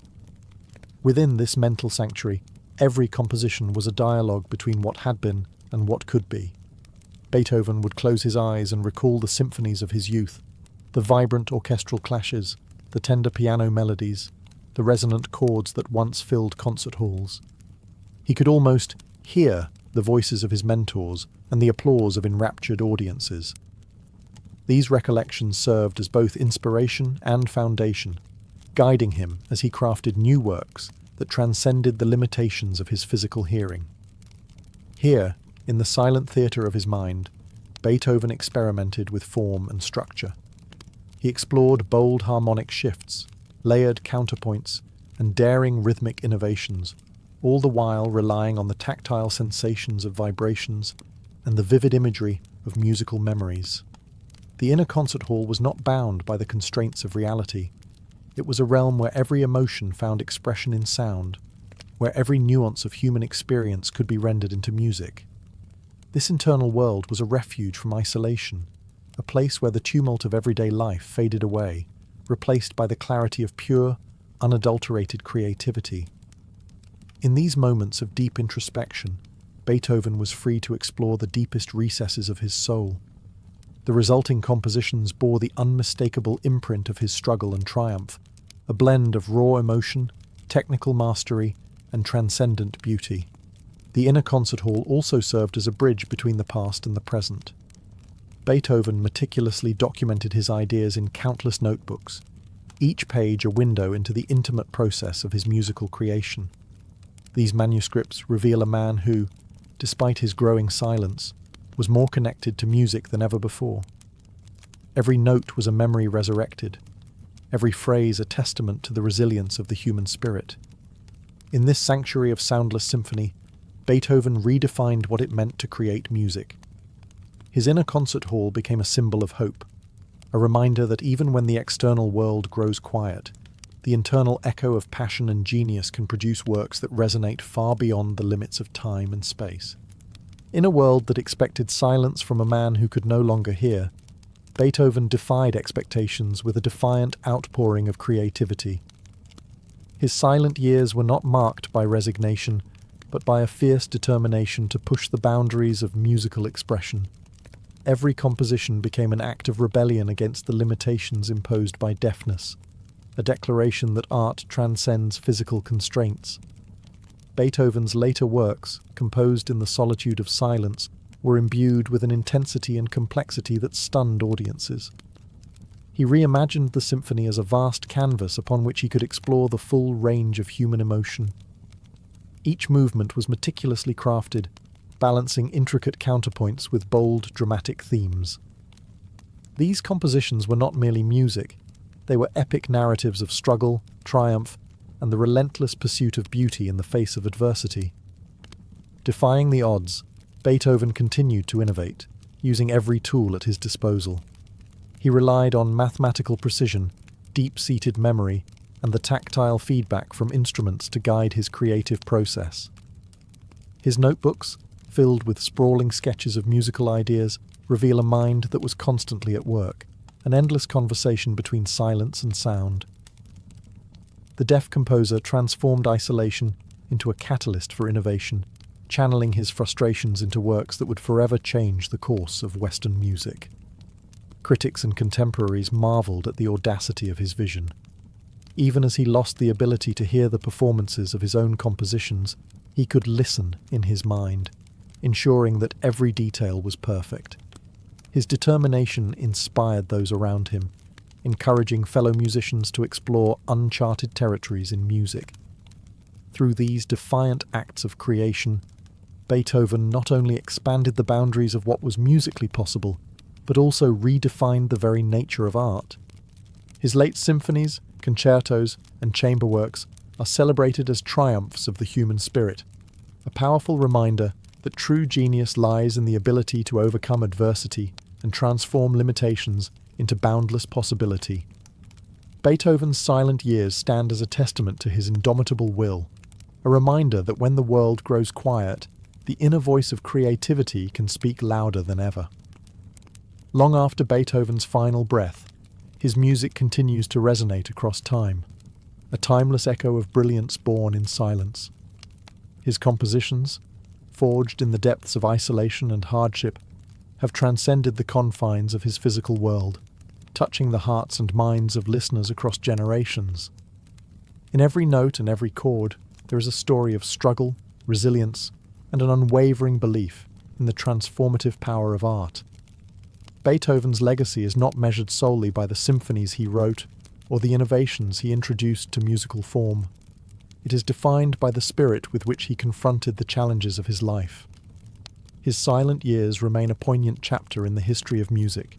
Within this mental sanctuary, every composition was a dialogue between what had been and what could be. Beethoven would close his eyes and recall the symphonies of his youth, the vibrant orchestral clashes, the tender piano melodies, the resonant chords that once filled concert halls. He could almost hear the voices of his mentors and the applause of enraptured audiences. These recollections served as both inspiration and foundation, guiding him as he crafted new works that transcended the limitations of his physical hearing. Here, in the silent theatre of his mind, Beethoven experimented with form and structure. He explored bold harmonic shifts, layered counterpoints, and daring rhythmic innovations, all the while relying on the tactile sensations of vibrations and the vivid imagery of musical memories. The inner concert hall was not bound by the constraints of reality. It was a realm where every emotion found expression in sound, where every nuance of human experience could be rendered into music. This internal world was a refuge from isolation, a place where the tumult of everyday life faded away, replaced by the clarity of pure, unadulterated creativity. In these moments of deep introspection, Beethoven was free to explore the deepest recesses of his soul. The resulting compositions bore the unmistakable imprint of his struggle and triumph, a blend of raw emotion, technical mastery, and transcendent beauty. The inner concert hall also served as a bridge between the past and the present. Beethoven meticulously documented his ideas in countless notebooks, each page a window into the intimate process of his musical creation. These manuscripts reveal a man who, despite his growing silence, was more connected to music than ever before. Every note was a memory resurrected, every phrase a testament to the resilience of the human spirit. In this sanctuary of soundless symphony, Beethoven redefined what it meant to create music. His inner concert hall became a symbol of hope, a reminder that even when the external world grows quiet, the internal echo of passion and genius can produce works that resonate far beyond the limits of time and space. In a world that expected silence from a man who could no longer hear, Beethoven defied expectations with a defiant outpouring of creativity. His silent years were not marked by resignation, but by a fierce determination to push the boundaries of musical expression. Every composition became an act of rebellion against the limitations imposed by deafness, a declaration that art transcends physical constraints. Beethoven's later works, composed in the solitude of silence, were imbued with an intensity and complexity that stunned audiences. He reimagined the symphony as a vast canvas upon which he could explore the full range of human emotion. Each movement was meticulously crafted, balancing intricate counterpoints with bold, dramatic themes. These compositions were not merely music, they were epic narratives of struggle, triumph, and the relentless pursuit of beauty in the face of adversity. Defying the odds, Beethoven continued to innovate, using every tool at his disposal. He relied on mathematical precision, deep-seated memory, and the tactile feedback from instruments to guide his creative process. His notebooks, filled with sprawling sketches of musical ideas, reveal a mind that was constantly at work, an endless conversation between silence and sound. The deaf composer transformed isolation into a catalyst for innovation, channeling his frustrations into works that would forever change the course of Western music. Critics and contemporaries marveled at the audacity of his vision. Even as he lost the ability to hear the performances of his own compositions, he could listen in his mind, ensuring that every detail was perfect. His determination inspired those around him, encouraging fellow musicians to explore uncharted territories in music. Through these defiant acts of creation, Beethoven not only expanded the boundaries of what was musically possible, but also redefined the very nature of art. His late symphonies, concertos, and chamber works are celebrated as triumphs of the human spirit, a powerful reminder that true genius lies in the ability to overcome adversity and transform limitations into boundless possibility. Beethoven's silent years stand as a testament to his indomitable will, a reminder that when the world grows quiet, the inner voice of creativity can speak louder than ever. Long after Beethoven's final breath, his music continues to resonate across time, a timeless echo of brilliance born in silence. His compositions, forged in the depths of isolation and hardship, have transcended the confines of his physical world, touching the hearts and minds of listeners across generations. In every note and every chord, there is a story of struggle, resilience, and an unwavering belief in the transformative power of art. Beethoven's legacy is not measured solely by the symphonies he wrote or the innovations he introduced to musical form. It is defined by the spirit with which he confronted the challenges of his life. His silent years remain a poignant chapter in the history of music,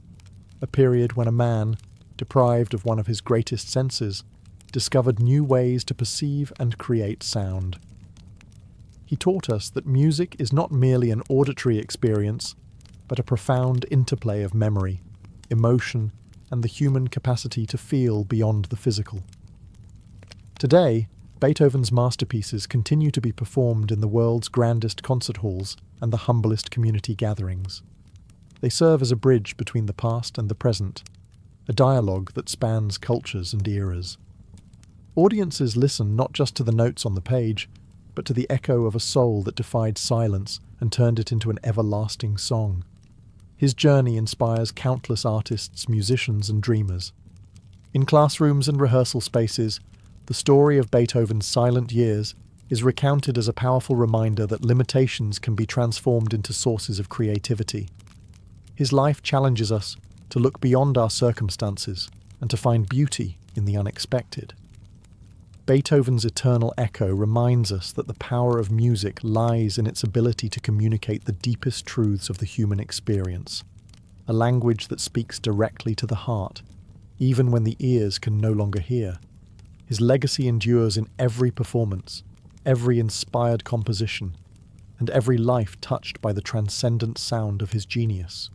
a period when a man, deprived of one of his greatest senses, discovered new ways to perceive and create sound. He taught us that music is not merely an auditory experience, but a profound interplay of memory, emotion, and the human capacity to feel beyond the physical. Today, Beethoven's masterpieces continue to be performed in the world's grandest concert halls and the humblest community gatherings. They serve as a bridge between the past and the present, a dialogue that spans cultures and eras. Audiences listen not just to the notes on the page, but to the echo of a soul that defied silence and turned it into an everlasting song. His journey inspires countless artists, musicians, and dreamers. In classrooms and rehearsal spaces, the story of Beethoven's silent years is recounted as a powerful reminder that limitations can be transformed into sources of creativity. His life challenges us to look beyond our circumstances and to find beauty in the unexpected. Beethoven's eternal echo reminds us that the power of music lies in its ability to communicate the deepest truths of the human experience, a language that speaks directly to the heart, even when the ears can no longer hear. His legacy endures in every performance, every inspired composition, and every life touched by the transcendent sound of his genius.